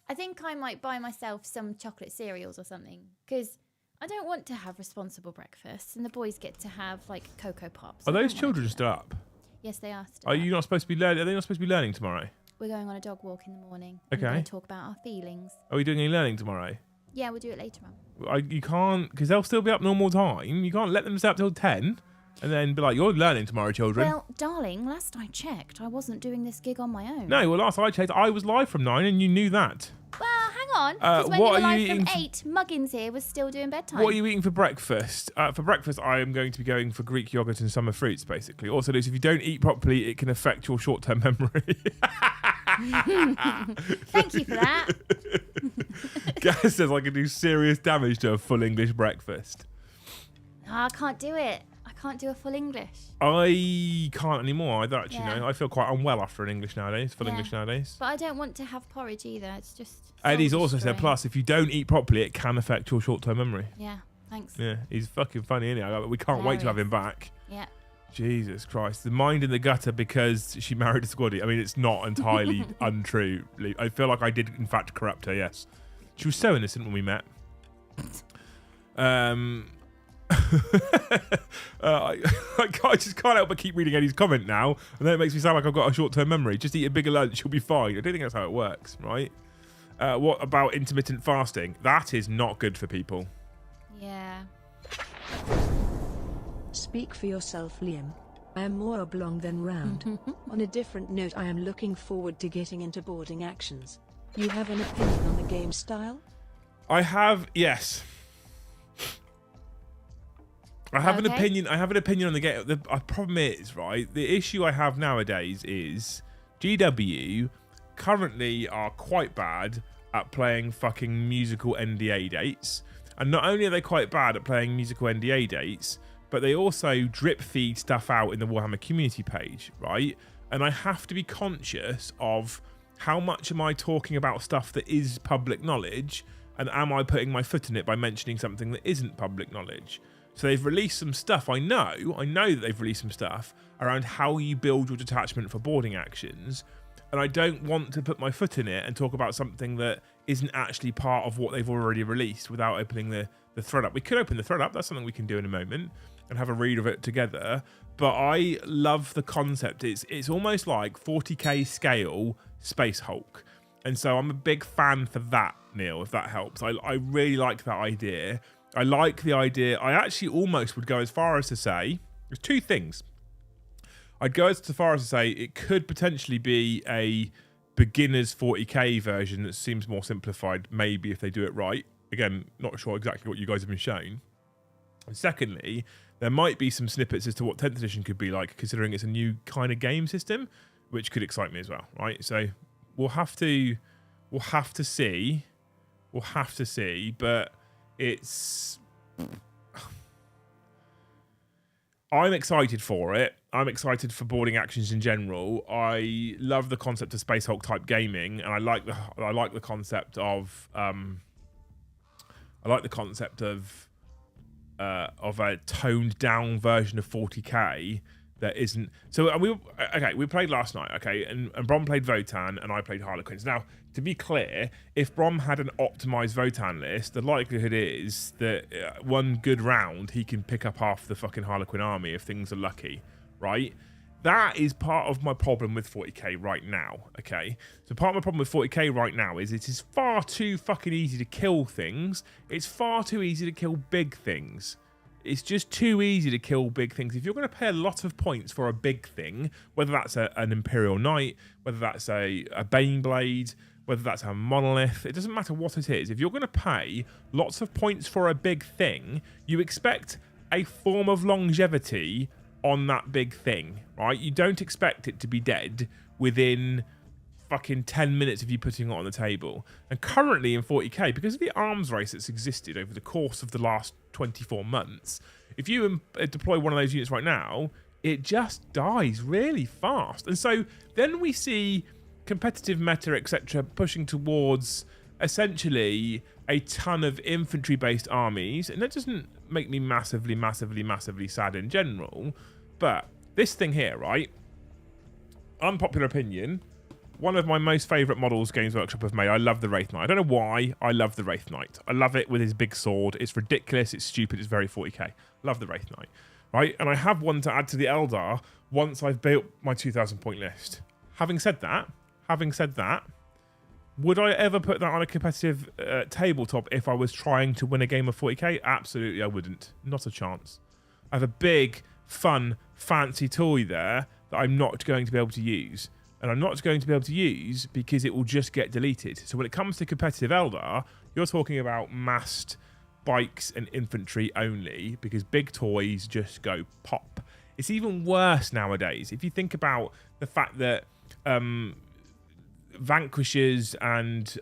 I think I might buy myself some chocolate cereals or something, because I don't want to have responsible breakfasts, and the boys get to have, like, Cocoa Pops. Are those children still up? Yes, they are still Are up. you not supposed to be learning? Are they not supposed to be learning tomorrow? We're going on a dog walk in the morning. Okay. We're going to talk about our feelings. Are we doing any learning tomorrow? Yeah, we'll do it later on. You can't, because they'll still be up normal time. You can't let them stay up till 10 and then be like, you're learning tomorrow, children. Well, darling, last I checked, I wasn't doing this gig on my own. No, well, last I checked, I was live from 9 and you knew that. Well, hang on. Because when you what were are live you from eating 8, Muggins here was still doing bedtime. What are you eating for breakfast? For breakfast, I am going to be going for Greek yogurt and summer fruits, basically. Also, Lucy, if you don't eat properly, it can affect your short-term memory. Thank you for that. Gaz says I can do serious damage to a full English breakfast. No, I can't do it. I can't do a full English. I can't anymore. I don't actually Yeah. know. I feel quite unwell after an English nowadays, full English nowadays. But I don't want to have porridge either. It's just... Eddie's also soul-destroying. said, plus, if you don't eat properly, it can affect your short-term memory. Yeah, thanks. Yeah, he's fucking funny, isn't he? We can't wait to have him back. Yeah. Jesus Christ. The mind in the gutter because she married a squaddy. I mean, it's not entirely untrue. I feel like I did, in fact, corrupt her, yes. She was so innocent when we met. I just can't help but keep reading Eddie's comment now, and then it makes me sound like I've got a short-term memory. Just eat a bigger lunch, you'll be fine. I don't think that's how it works, right? What about intermittent fasting? That is not good for people. Yeah. Speak for yourself, Liam. I am more oblong than round. On a different note, I am looking forward to getting into boarding actions. You have an opinion on the game style? I have, yes. I have an opinion. I have an opinion on the game. The problem is, right, the issue I have nowadays is GW currently are quite bad at playing fucking musical NDA dates. And not only are they quite bad at playing musical NDA dates, but they also drip feed stuff out in the Warhammer community page, right? And I have to be conscious of how much am I talking about stuff that is public knowledge, and am I putting my foot in it by mentioning something that isn't public knowledge? So they've released some stuff. I know that they've released some stuff around how you build your detachment for boarding actions, and I don't want to put my foot in it and talk about something that isn't actually part of what they've already released without opening the thread up. We could open the thread up. That's something we can do in a moment and have a read of it together. But I love the concept. It's almost like 40k scale Space Hulk. And so I'm a big fan for that, Neil, if that helps. I really like that idea. I like the idea. I actually almost would go as far as to say, there's two things. I'd go as far as to say it could potentially be a beginner's 40k version that seems more simplified, maybe if they do it right. Again, not sure exactly what you guys have been shown. And secondly, there might be some snippets as to what 10th edition could be like, considering it's a new kind of game system, which could excite me as well, right? So we'll have to see. We'll have to see, but it's... I'm excited for it. I'm excited for boarding actions in general. I love the concept of Space Hulk type gaming, and I like the concept of a toned down version of 40k that isn't. So we played last night, okay, and Brom played Votan and I played Harlequins. Now, to be clear, if Brom had an optimized Votan list, the likelihood is that one good round he can pick up half the fucking Harlequin army if things are lucky, right? That is part of my problem with 40k right now, okay? So part of my problem with 40k right now is it is far too fucking easy to kill things. It's far too easy to kill big things. It's just too easy to kill big things. If you're going to pay a lot of points for a big thing, whether that's an Imperial Knight, whether that's a Baneblade, whether that's a Monolith, it doesn't matter what it is. If you're going to pay lots of points for a big thing, you expect a form of longevity on that big thing, right? You don't expect it to be dead within fucking 10 minutes of you putting it on the table. And currently in 40k, because of the arms race that's existed over the course of the last 24 months, if you deploy one of those units right now, it just dies really fast. And so then we see competitive meta, etc., pushing towards essentially a ton of infantry-based armies, and that doesn't make me massively sad in general. But this thing here, right? Unpopular opinion. One of my most favourite models Games Workshop have made. I love the Wraith Knight. I don't know why. I love the Wraith Knight. I love it with his big sword. It's ridiculous. It's stupid. It's very 40k. Love the Wraith Knight. Right? And I have one to add to the Eldar once I've built my 2,000 point list. Having said that, would I ever put that on a competitive tabletop if I was trying to win a game of 40k? Absolutely, I wouldn't. Not a chance. I have a big, fun, fancy toy there that I'm not going to be able to use. And I'm not going to be able to use because it will just get deleted. So when it comes to competitive Eldar, you're talking about massed bikes and infantry only, because big toys just go pop. It's even worse nowadays. If you think about the fact that Vanquishers and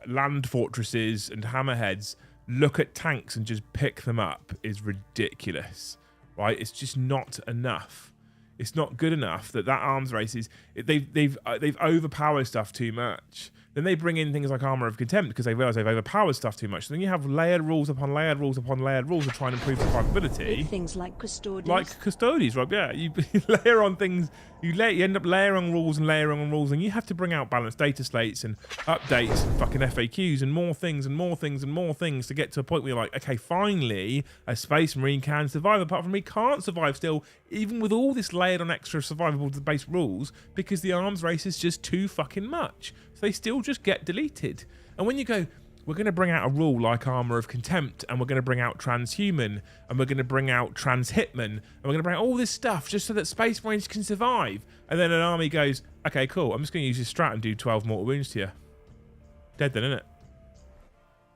land fortresses and hammerheads look at tanks and just pick them up is ridiculous, right? It's just not enough. It's not good enough that arms race is... They've overpowered stuff too much. Then they bring in things like Armour of Contempt because they realise they've overpowered stuff too much. So then you have layered rules upon layered rules upon layered rules to try and improve survivability. Things like custodians. Like custodians, right? Yeah, you layer on things. You end up layering on rules and layering on rules, and you have to bring out balanced data slates and updates and fucking FAQs and more things and more things and more things to get to a point where you're like, okay, finally, a Space Marine can survive. Apart from me, can't survive still, even with all this layered on extra survivable based rules, because the arms race is just too fucking much. So they still just get deleted. And when you go, we're going to bring out a rule like Armour of Contempt, and we're going to bring out Transhuman, and we're going to bring out Trans-Hitman, and we're going to bring out all this stuff just so that Space Marines can survive. And then an army goes, okay, cool, I'm just going to use this strat and do 12 mortal wounds to you. Dead then, innit?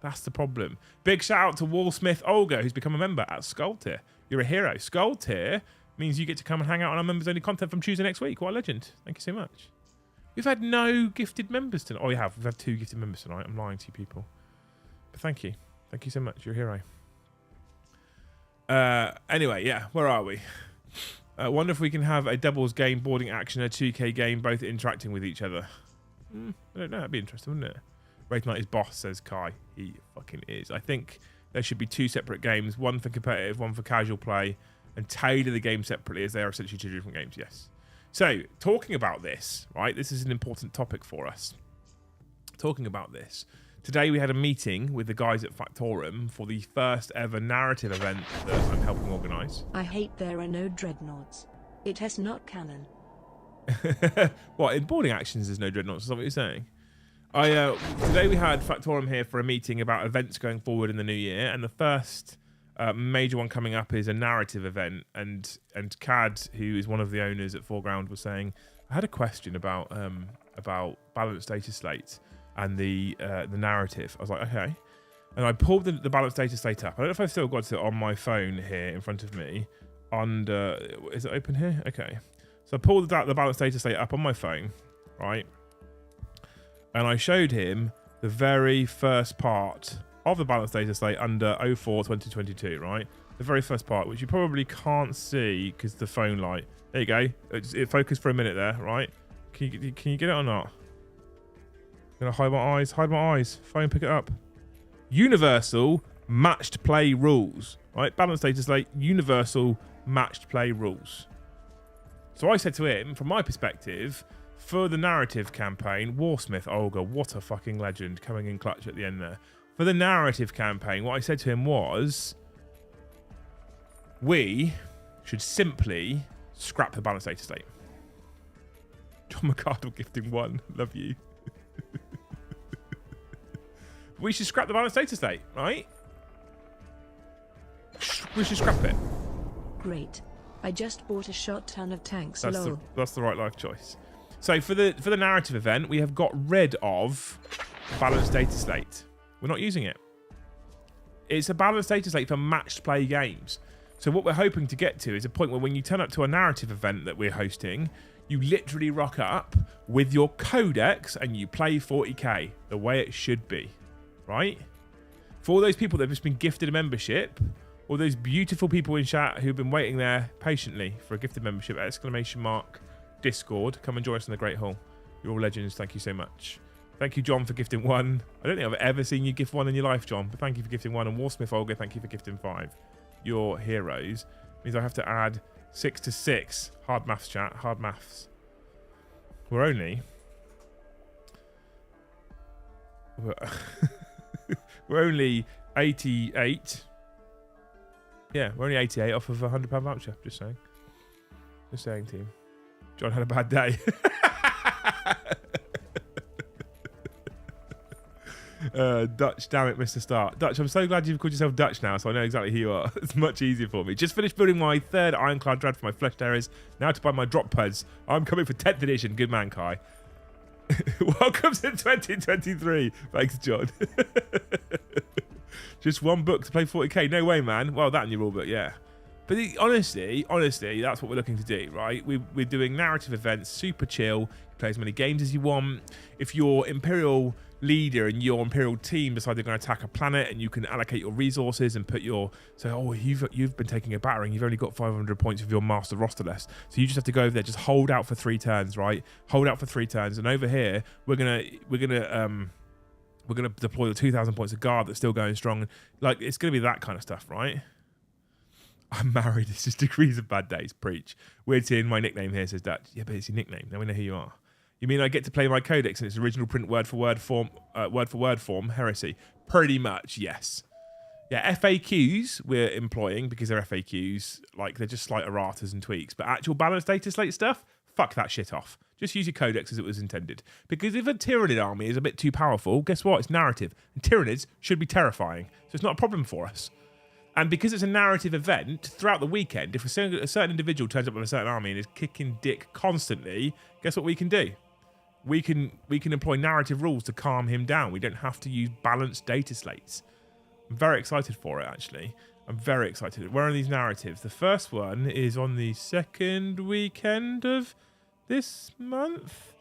That's the problem. Big shout out to Wallsmith Olga, who's become a member at Skull Tier. You're a hero. Skull Tier means you get to come and hang out on our members-only content from Tuesday next week. What a legend. Thank you so much. We've had no gifted members tonight. Oh, we have. We've had 2 gifted members tonight. I'm lying to you people. But thank you. Thank you so much. You're a hero. Anyway, yeah. Where are we? Wonder if we can have a doubles game, boarding action, a 2K game, both interacting with each other. I don't know. That'd be interesting, wouldn't it? Wraith Knight is boss, says Kai. He fucking is. I think there should be 2 separate games. One for competitive, one for casual play. And tailor the game separately, as they are essentially 2 different games. Yes. So, talking about this, right? This is an important topic for us. Talking about this. Today we had a meeting with the guys at Factorum for the first ever narrative event that I'm helping organise. I hate there are no dreadnoughts. It has not canon. What, in boarding actions there's no dreadnoughts? Is that what you're saying? Today we had Factorum here for a meeting about events going forward in the new year, and the first major one coming up is a narrative event, and Cad, who is one of the owners at Foreground, was saying, I had a question about balanced data slates and the narrative. I was like, okay. And I pulled the balanced data slate up. I don't know if I've still got it on my phone here in front of me. Is it open here? Okay. So I pulled the balanced data slate up on my phone, right? And I showed him the very first part of the balanced data slate under 04/2022, right? The very first part, which you probably can't see because the phone light. There you go. It focused for a minute there, right? Can you get it or not? I'm gonna hide my eyes. Hide my eyes. Phone, pick it up. Universal matched play rules, right? Balanced data slate. Universal matched play rules. So I said to him, from my perspective, for the narrative campaign, Warsmith Olga, what a fucking legend, coming in clutch at the end there. For the narrative campaign, what I said to him was, we should simply scrap the balanced data slate. John McCardle gifting 1. Love you. We should scrap the balanced data slate, right? We should scrap it. Great. I just bought a shot ton of tanks. That's the right life choice. So for the narrative event, we have got rid of the balanced data slate. We're not using it. It's a balanced data slate for matched play games. So what we're hoping to get to is a point where when you turn up to a narrative event that we're hosting, you literally rock up with your codex and you play 40k the way it should be, right? For all those people that have just been gifted a membership, all those beautiful people in chat who've been waiting there patiently for a gifted membership, ! Discord, come and join us in the Great Hall. You're all legends. Thank you so much. Thank you, John, for gifting 1. I don't think I've ever seen you gift 1 in your life, John, but thank you for gifting 1. And Warsmith Olga, thank you for gifting 5. You're heroes. Means I have to add 6 to 6. Hard maths, chat. Hard maths. We're only 88. Yeah, we're only 88 off of a £100 voucher. Just saying. Just saying, team. John had a bad day. Dutch, damn it, Mr. Stark. Dutch, I'm so glad you've called yourself Dutch now, so I know exactly who you are. It's much easier for me. Just finished building my 3rd Ironclad Dread for my Flesh Terrors. Now to buy my drop pods. I'm coming for 10th edition. Good man, Kai. Welcome to 2023. Thanks, John. Just 1 book to play 40k. No way, man. Well, that in your rule book, yeah. But honestly, that's what we're looking to do, right? We're doing narrative events, super chill. You play as many games as you want. If you're Imperial leader and your Imperial team decide they're going to attack a planet, and you can allocate your resources and put your you've been taking a battering, you've only got 500 points of your master roster list, so you just have to go over there, just hold out for 3 turns, right? Hold out for 3 turns, and over here we're gonna deploy the 2,000 points of guard that's still going strong. Like, it's gonna be that kind of stuff, right? I'm married. It's just degrees of bad days. Preach. Weird seeing my nickname here, says Dutch. Yeah, but it's your nickname. Now we know who you are. You mean I get to play my codex in its original print word for word form? Heresy. Pretty much, yes. Yeah, FAQs we're employing because they're FAQs. Like, they're just slight erratas and tweaks. But actual balanced data slate stuff, fuck that shit off. Just use your codex as it was intended. Because if a Tyranid army is a bit too powerful, guess what? It's narrative. And Tyranids should be terrifying. So it's not a problem for us. And because it's a narrative event, throughout the weekend, if a certain individual turns up with a certain army and is kicking dick constantly, guess what we can do? We can employ narrative rules to calm him down. We don't have to use balanced data slates. I'm very excited for it, actually. I'm very excited. Where are these narratives? The first one is on the second weekend of this month.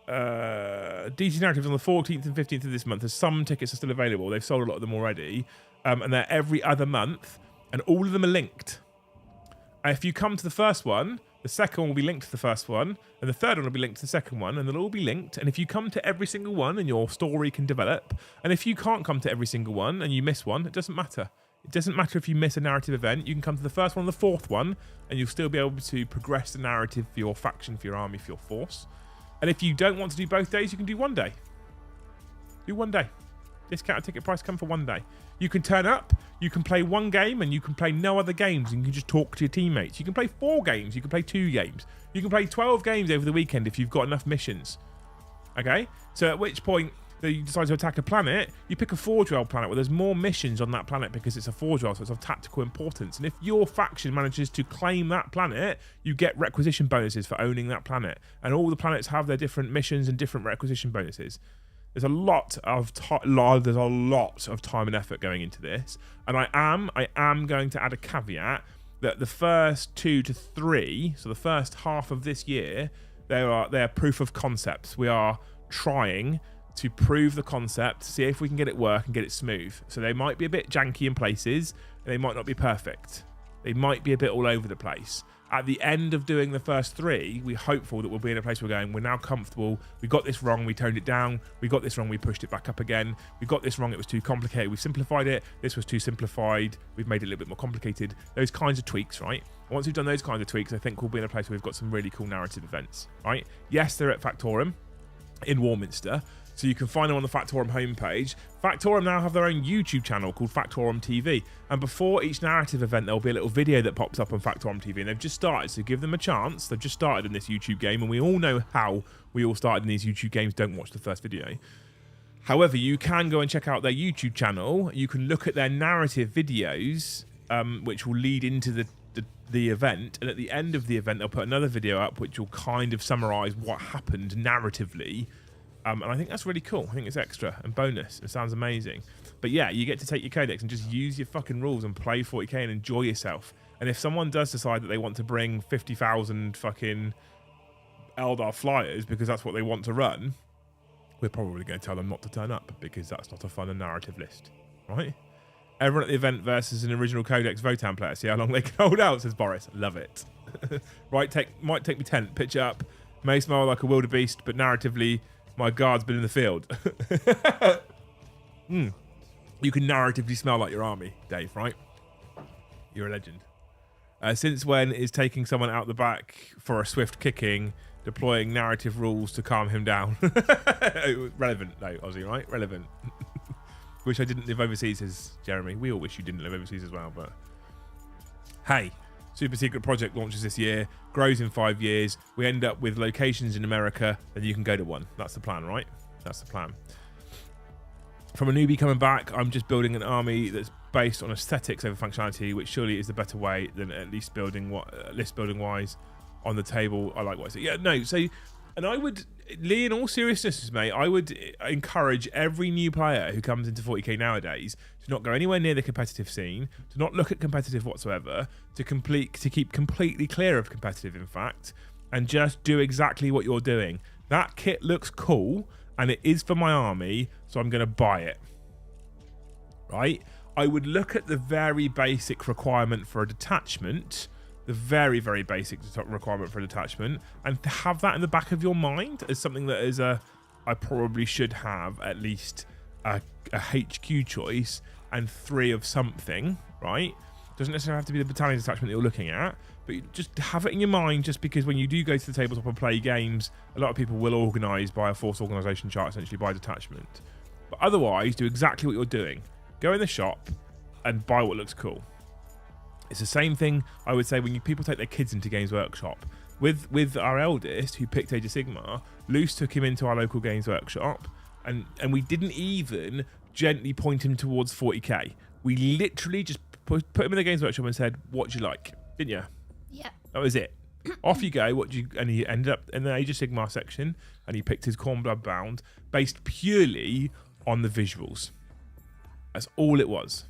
DT narratives on the 14th and 15th of this month. There's some tickets are still available. They've sold a lot of them already. And they're every other month. And all of them are linked. If you come to the first one, the second one will be linked to the first one, and the third one will be linked to the second one, and they'll all be linked. And if you come to every single one, and your story can develop, and if you can't come to every single one, and you miss one, it doesn't matter. It doesn't matter if you miss a narrative event. You can come to the first one and the fourth one, and you'll still be able to progress the narrative for your faction, for your army, for your force. And if you don't want to do both days, you can do one day. Do one day. Discounted ticket price, come for one day. You can turn up, you can play one game, and you can play no other games, and you can just talk to your teammates. You can play 4 games, you can play 2 games. You can play 12 games over the weekend if you've got enough missions. Okay? So at which point you decide to attack a planet, you pick a Forge World planet where there's more missions on that planet because it's a Forge World, so it's of tactical importance. And if your faction manages to claim that planet, you get requisition bonuses for owning that planet. And all the planets have their different missions and different requisition bonuses. There's a lot of time and effort going into this, and I am going to add a caveat that the first 2 to 3, so the first half of this year, they are proof of concepts. We are trying to prove the concept, see if we can get it work and get it smooth. So they might be a bit janky in places, and they might not be perfect. They might be a bit all over the place. At the end of doing the first 3, we're hopeful that we'll be in a place where we're now comfortable. We got this wrong, we toned it down. We got this wrong, we pushed it back up again. We got this wrong, it was too complicated, we simplified it. This was too simplified, we've made it a little bit more complicated. Those kinds of tweaks, right? Once we've done those kinds of tweaks, I think we'll be in a place where we've got some really cool narrative events, right? Yes, they're at Factorum in Warminster. So you can find them on the Factorum homepage. Factorum now have their own YouTube channel called Factorum TV. And before each narrative event, there'll be a little video that pops up on Factorum TV. And they've just started, so give them a chance. They've just started in this YouTube game. And we all know how we all started in these YouTube games. Don't watch the first video. However, you can go and check out their YouTube channel. You can look at their narrative videos, which will lead into the event. And at the end of the event, they'll put another video up, which will kind of summarize what happened narratively. And I think that's really cool. I think it's extra and bonus. It sounds amazing. But yeah, you get to take your codex and just use your fucking rules and play 40k and enjoy yourself. And if someone does decide that they want to bring 50,000 fucking Eldar flyers because that's what they want to run, we're probably going to tell them not to turn up because that's not a fun and narrative list, right? Everyone at the event versus an original codex Votan player. See how long they can hold out, says Boris. Love it. Right, might take me 10. Pitch it up. May smell like a wildebeest, but narratively, my guard's been in the field. You can narratively smell like your army, Dave, right? You're a legend. Since when is taking someone out the back for a swift kicking, deploying narrative rules to calm him down? Relevant, no, Aussie, right? Relevant. Wish I didn't live overseas, says Jeremy. We all wish you didn't live overseas as well, but... Hey, super secret project launches this year, grows in 5 years. We end up with locations in America, and you can go to one. That's the plan, right? That's the plan. From a newbie coming back, I'm just building an army that's based on aesthetics over functionality, which surely is the better way than at least building list building wise on the table. I like what I say. Yeah, no. So, and I would, Lee, in all seriousness, mate, I would encourage every new player who comes into 40k nowadays to not go anywhere near the competitive scene, to not look at competitive whatsoever, to keep completely clear of competitive, in fact, and just do exactly what you're doing. That kit looks cool. and it is for my army, so I'm going to buy it. Right? I would look at the very basic requirement for a detachment, the very, very basic requirement for a detachment, and to have that in the back of your mind as something that is I probably should have at least a HQ choice and 3 of something, right? Doesn't necessarily have to be the battalion detachment that you're looking at, but you just have it in your mind, just because when you do go to the tabletop and play games, a lot of people will organise by a force organisation chart, essentially by detachment. But otherwise, do exactly what you're doing. Go in the shop and buy what looks cool. It's the same thing I would say when people take their kids into Games Workshop. With our eldest, who picked Age of Sigmar, Luce took him into our local Games Workshop, and we didn't even gently point him towards 40k. We literally just put him in the Games Workshop and said, "What do you like?" Didn't you? Yeah. That was it. Off you go. And he ended up in the Age of Sigmar section, and he picked his Cornblood Bound based purely on the visuals. That's all it was.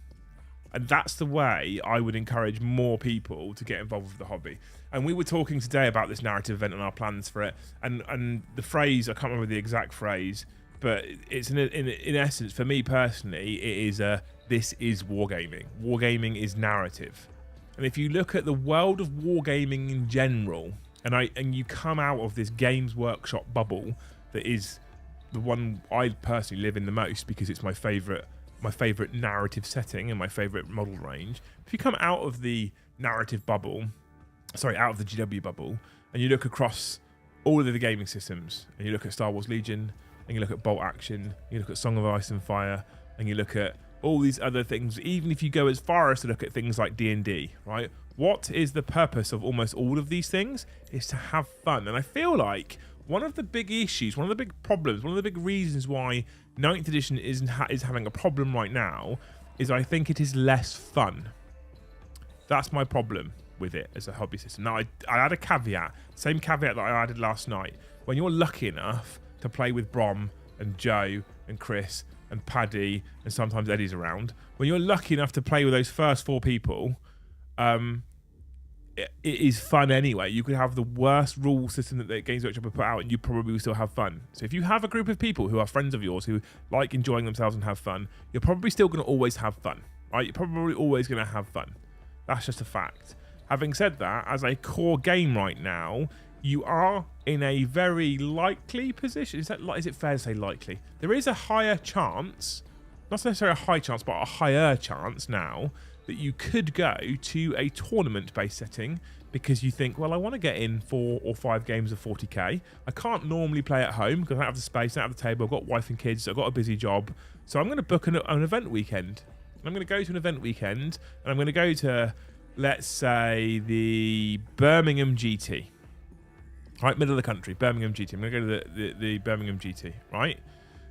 And that's the way I would encourage more people to get involved with the hobby. And we were talking today about this narrative event and our plans for it. And the phrase, I can't remember the exact phrase, but it's in essence, for me personally, it is this is wargaming. Wargaming is narrative. And if you look at the world of wargaming in general, and you come out of this Games Workshop bubble that is the one I personally live in the most, because it's my favourite narrative setting and my favourite model range. If you come out of the narrative bubble, out of the GW bubble, and you look across all of the gaming systems, and you look at Star Wars Legion, and you look at Bolt Action, you look at Song of Ice and Fire, and you look at all these other things, even if you go as far as to look at things like D&D, right? What is the purpose of almost all of these things? Is to have fun. And I feel like one of the big issues, one of the big problems, one of the big reasons why 9th edition is having a problem right now is I think it is less fun. That's my problem with it as a hobby system. Now, I add a caveat, same caveat that I added last night. When you're lucky enough to play with Brom and Joe and Chris and Paddy, and sometimes Eddie's around, when you're lucky enough to play with those first 4 people, it is fun anyway. You could have the worst rule system that the Games Workshop have put out, and you probably will still have fun. So if you have a group of people who are friends of yours who like enjoying themselves and have fun, you're probably still going to always have fun, right? You're probably always going to have fun. That's just a fact. Having said that, as a core game right now, you are in a very likely position. Is it fair to say likely? There is a higher chance, not necessarily a high chance, but a higher chance now that you could go to a tournament-based setting because you think, well, I want to get in 4 or 5 games of 40k. I can't normally play at home because I don't have the space, I don't have the table, I've got wife and kids, I've got a busy job. So I'm going to book an event weekend. I'm going to go to an event weekend, and I'm going to go to, let's say, the Birmingham GT. Right, middle of the country, Birmingham GT. I'm going to go to the Birmingham GT, right?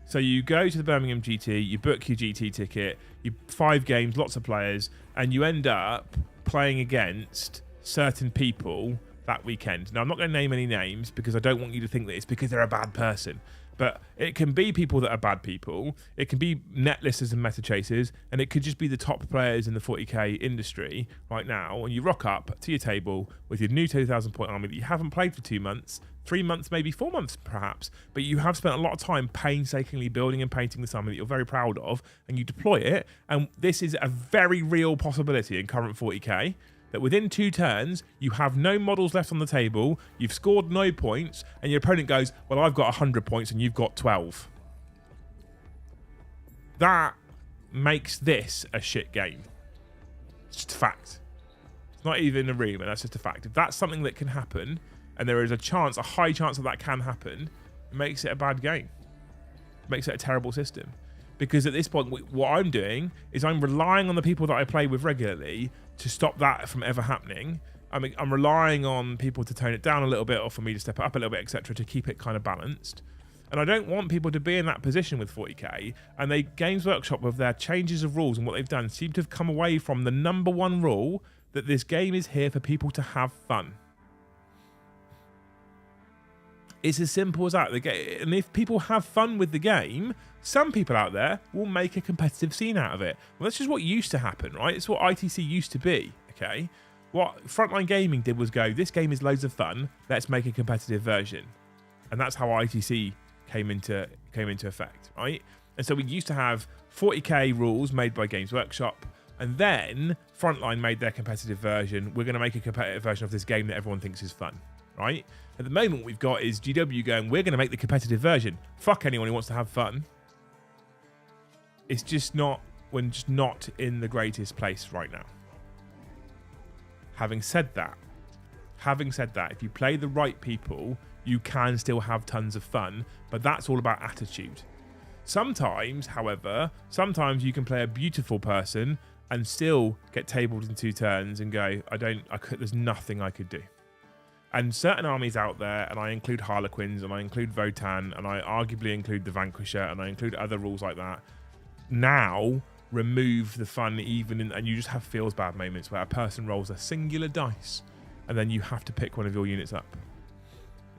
So you go to the Birmingham GT, you book your GT ticket, 5 games, lots of players, and you end up playing against certain people that weekend. Now, I'm not going to name any names because I don't want you to think that it's because they're a bad person. But it can be people that are bad people. It can be net listers and meta chasers, and it could just be the top players in the 40k industry right now. And you rock up to your table with your new 2,000 point army that you haven't played for 2 months, 3 months, maybe 4 months perhaps, but you have spent a lot of time painstakingly building and painting this army that you're very proud of, and you deploy it. And this is a very real possibility in current 40k. That within 2 turns, you have no models left on the table, you've scored no points, and your opponent goes, well, I've got 100 points and you've got 12. That makes this a shit game. It's just a fact. It's not even a rumour, that's just a fact. If that's something that can happen, and there is a high chance that can happen, it makes it a bad game. It makes it a terrible system. Because at this point, what I'm doing is I'm relying on the people that I play with regularly to stop that from ever happening. I'm relying on people to tone it down a little bit or for me to step it up a little bit, etc., to keep it kind of balanced. And I don't want people to be in that position with 40k. And Games Workshop, with their changes of rules and what they've done, seem to have come away from the number one rule that this game is here for people to have fun. It's as simple as that. And if people have fun with the game, some people out there will make a competitive scene out of it. Well, that's just what used to happen, right? It's what ITC used to be, okay? What Frontline Gaming did was go, this game is loads of fun, let's make a competitive version. And that's how ITC came into effect, right? And so we used to have 40k rules made by Games Workshop, and then Frontline made their competitive version. We're going to make a competitive version of this game that everyone thinks is fun, right? At the moment, what we've got is GW going, we're going to make the competitive version. Fuck anyone who wants to have fun. It's just not, we're just not in the greatest place right now. Having said that, if you play the right people, you can still have tons of fun, but that's all about attitude. Sometimes, however, you can play a beautiful person and still get tabled in 2 turns and go, there's nothing I could do. And certain armies out there, and I include Harlequins, and I include Votan, and I arguably include the Vanquisher, and I include other rules like that, now remove the fun and you just have feels bad moments where a person rolls a singular dice and then you have to pick one of your units up.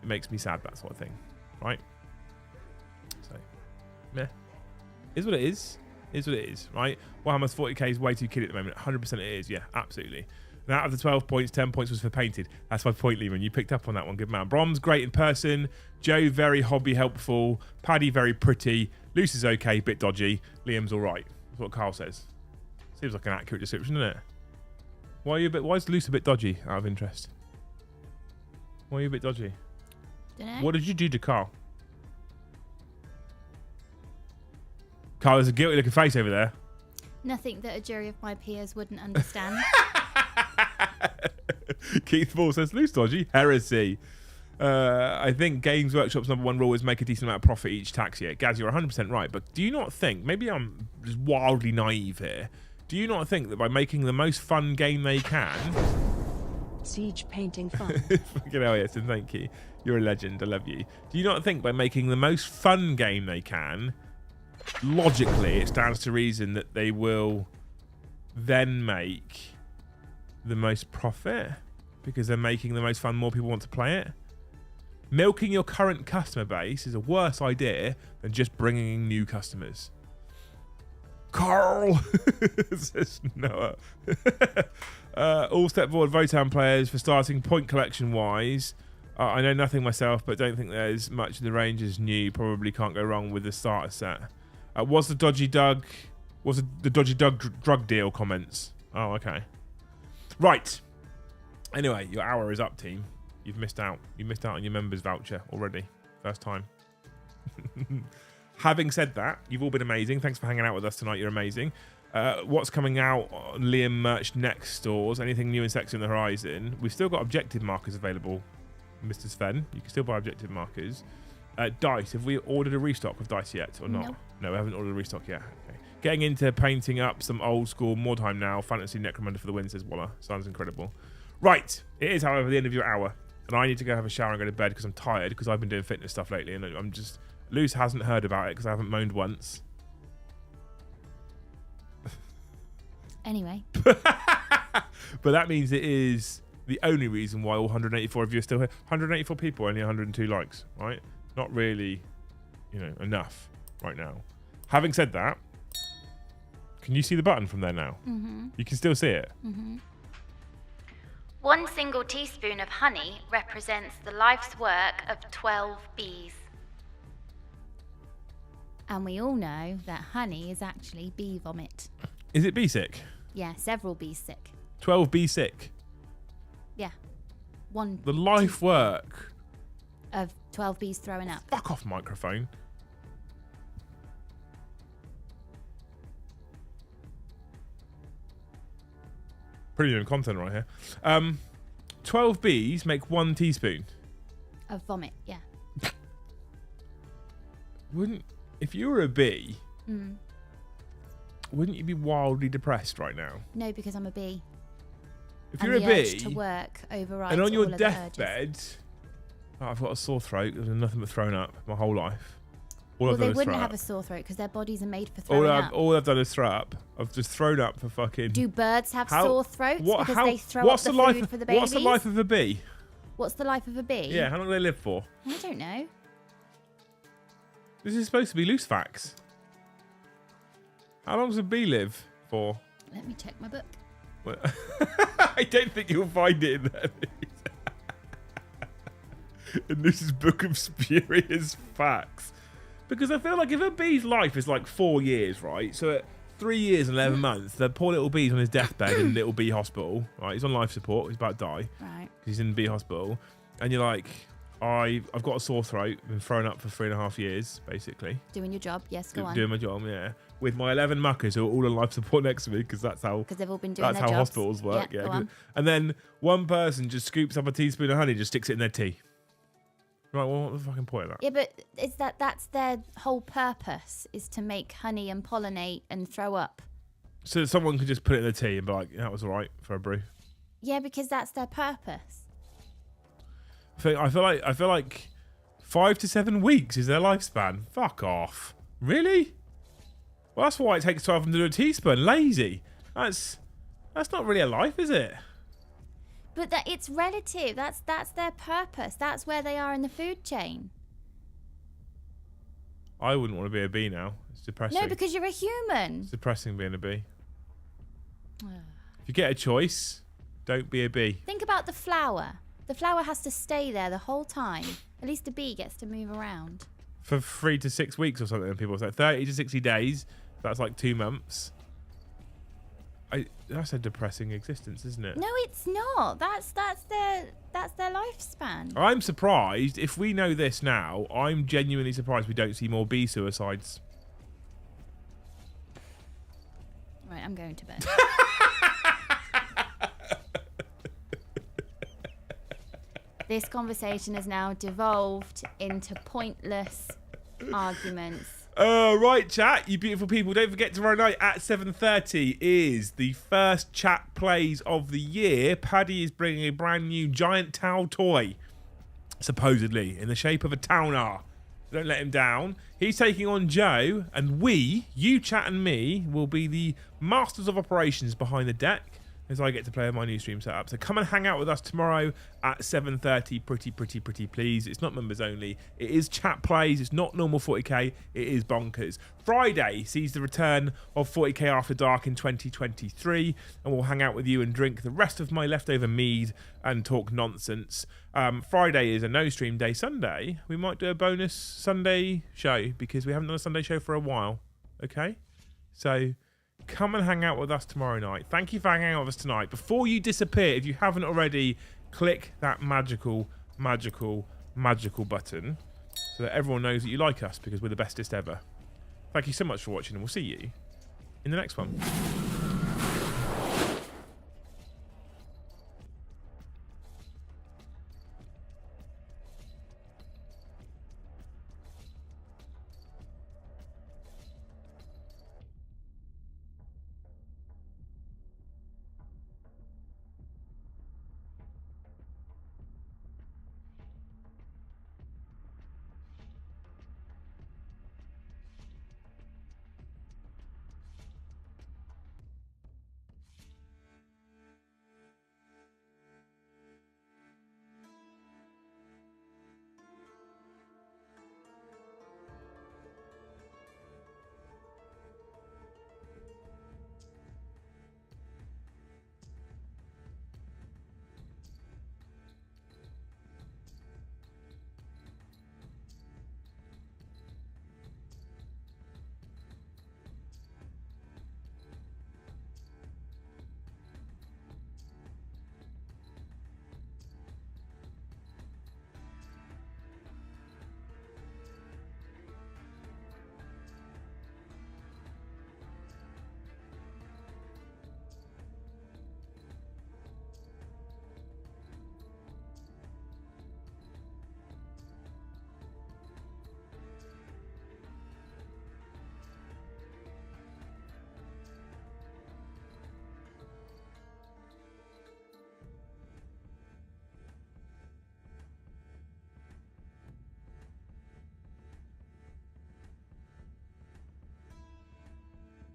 It makes me sad, that sort of thing, right? So, meh. Is what it is. Is what it is, right? Warhammer's 40k is way too kiddie at the moment. 100% it is, yeah, absolutely. And out of the 12 points, 10 points was for painted. That's my point, Lehman. You picked up on that one. Good man. Brom's great in person. Joe, very hobby helpful. Paddy, very pretty. Luce is okay, bit dodgy. Liam's all right. That's what Carl says. Seems like an accurate description, doesn't it? Why is Luce a bit dodgy, out of interest? Why are you a bit dodgy? Dunno. What did you do to Carl? Carl, there's a guilty looking face over there. Nothing that a jury of my peers wouldn't understand. Keith Ball says, Luce dodgy? Heresy. I think Games Workshop's #1 rule is make a decent amount of profit each tax year. Gaz, you're 100% right, but do you not think, maybe I'm just wildly naive here, do you not think that by making the most fun game they can... Siege painting fun. Fucking hell, yes, and thank you. You're a legend, I love you. Do you not think by making the most fun game they can, logically it stands to reason that they will then make the most profit? Because they're making the most fun, more people want to play it? Milking your current customer base is a worse idea than just bringing in new customers. Carl says Noah. All step forward Votan players for starting point collection wise. I know nothing myself, but don't think there's much in the range is new. Probably can't go wrong with the starter set. Was the dodgy Doug drug deal comments? Oh, okay. Right. Anyway, your hour is up, team. You've missed out. You missed out on your members voucher already. First time. Having said that, you've all been amazing. Thanks for hanging out with us tonight. You're amazing. What's coming out on Liam merch next stores? Anything new and sexy on the horizon? We've still got objective markers available, Mr. Sven. You can still buy objective markers. Dice. Have we ordered a restock of dice yet or not? No, we haven't ordered a restock yet. Okay. Getting into painting up some old school, more time now. Fantasy Necromunda for the win, says Waller. Sounds incredible. Right. It is, however, the end of your hour. And I need to go have a shower and go to bed because I'm tired because I've been doing fitness stuff lately and I'm just... Luce hasn't heard about it because I haven't moaned once. Anyway. But that means it is the only reason why all 184 of you are still here. 184 people, only 102 likes, right? Not really, enough right now. Having said that, can you see the button from there now? Mm-hmm. You can still see it? Mm-hmm. 1 single teaspoon of honey represents the life's work of 12 bees. And we all know that honey is actually bee vomit. Is it bee sick? Yeah, several bees sick. 12 bee sick? Yeah. The life work of 12 bees throwing up. Fuck off, microphone. Premium content right here. 12 bees make 1 teaspoon. Of vomit, yeah. If you were a bee, wouldn't you be wildly depressed right now? No, because I'm a bee. If you're a bee, to work overrides and on your all of deathbed, I've got a sore throat. There's nothing but thrown up my whole life. Well, they wouldn't have a sore throat because their bodies are made for throwing up. All I've done is throw up. I've just thrown up for fucking... Do birds have sore throats because they throw up the food for the babies? What's the life of a bee? What's the life of a bee? Yeah, how long do they live for? I don't know. This is supposed to be loose facts. How long does a bee live for? Let me check my book. Well, I don't think you'll find it in there. In this book of spurious facts. Because I feel like if a bee's life is like 4 years, right? So at 3 years and 11 months, the poor little bee's on his deathbed in little bee hospital, right? He's on life support. He's about to die. Right. He's in bee hospital. And you're like, I've got a sore throat. Been thrown up for 3.5 years, basically. Doing your job. Yes, go on. Doing my job, yeah. With my 11 muckers who are all on life support next to me because that's how... Because they've all been doing That's their how jobs. hospitals work, Yeah, yeah. go on. And then one person just scoops up a teaspoon of honey, just sticks it in their tea. Right, well, what's the fucking point of that? Yeah, but that's their whole purpose, is to make honey and pollinate and throw up. So someone could just put it in the tea and be like, that was all right for a brew. Yeah, because that's their purpose. I feel like 5 to 7 weeks is their lifespan. Fuck off. Really? Well, that's why it takes 12 of them to do a teaspoon. Lazy. That's not really a life, is it? But it's relative. That's their purpose. That's where they are in the food chain. I wouldn't want to be a bee now. It's depressing. No, because you're a human. It's depressing being a bee. If you get a choice, don't be a bee. Think about the flower. The flower has to stay there the whole time. At least a bee gets to move around. For 3 to 6 weeks or something, people say 30 to 60 days. That's like 2 months. That's a depressing existence, isn't it? No, it's not. That's their lifespan. I'm surprised. If we know this now, I'm genuinely surprised we don't see more bee suicides. Right, I'm going to bed. This conversation has now devolved into pointless arguments. Right, chat, you beautiful people. Don't forget tomorrow night at 7:30 is the first chat plays of the year. Paddy is bringing a brand new giant towel toy, supposedly, in the shape of a towner. Don't let him down. He's taking on Joe, and we, you chat and me, will be the masters of operations behind the deck as I get to play on my new stream setup. So come and hang out with us tomorrow at 7:30. Pretty please. It's not members only. It is chat plays. It's not normal 40k. It is bonkers. Friday sees the return of 40k After Dark in 2023, and we'll hang out with you and drink the rest of my leftover mead and talk nonsense. Friday is a no stream day. Sunday, we might do a bonus Sunday show because we haven't done a Sunday show for a while. Okay? So... come and hang out with us tomorrow night. Thank you for hanging out with us tonight. Before you disappear, if you haven't already, click that magical button so that everyone knows that you like us because we're the bestest ever. Thank you so much for watching, and we'll see you in the next one.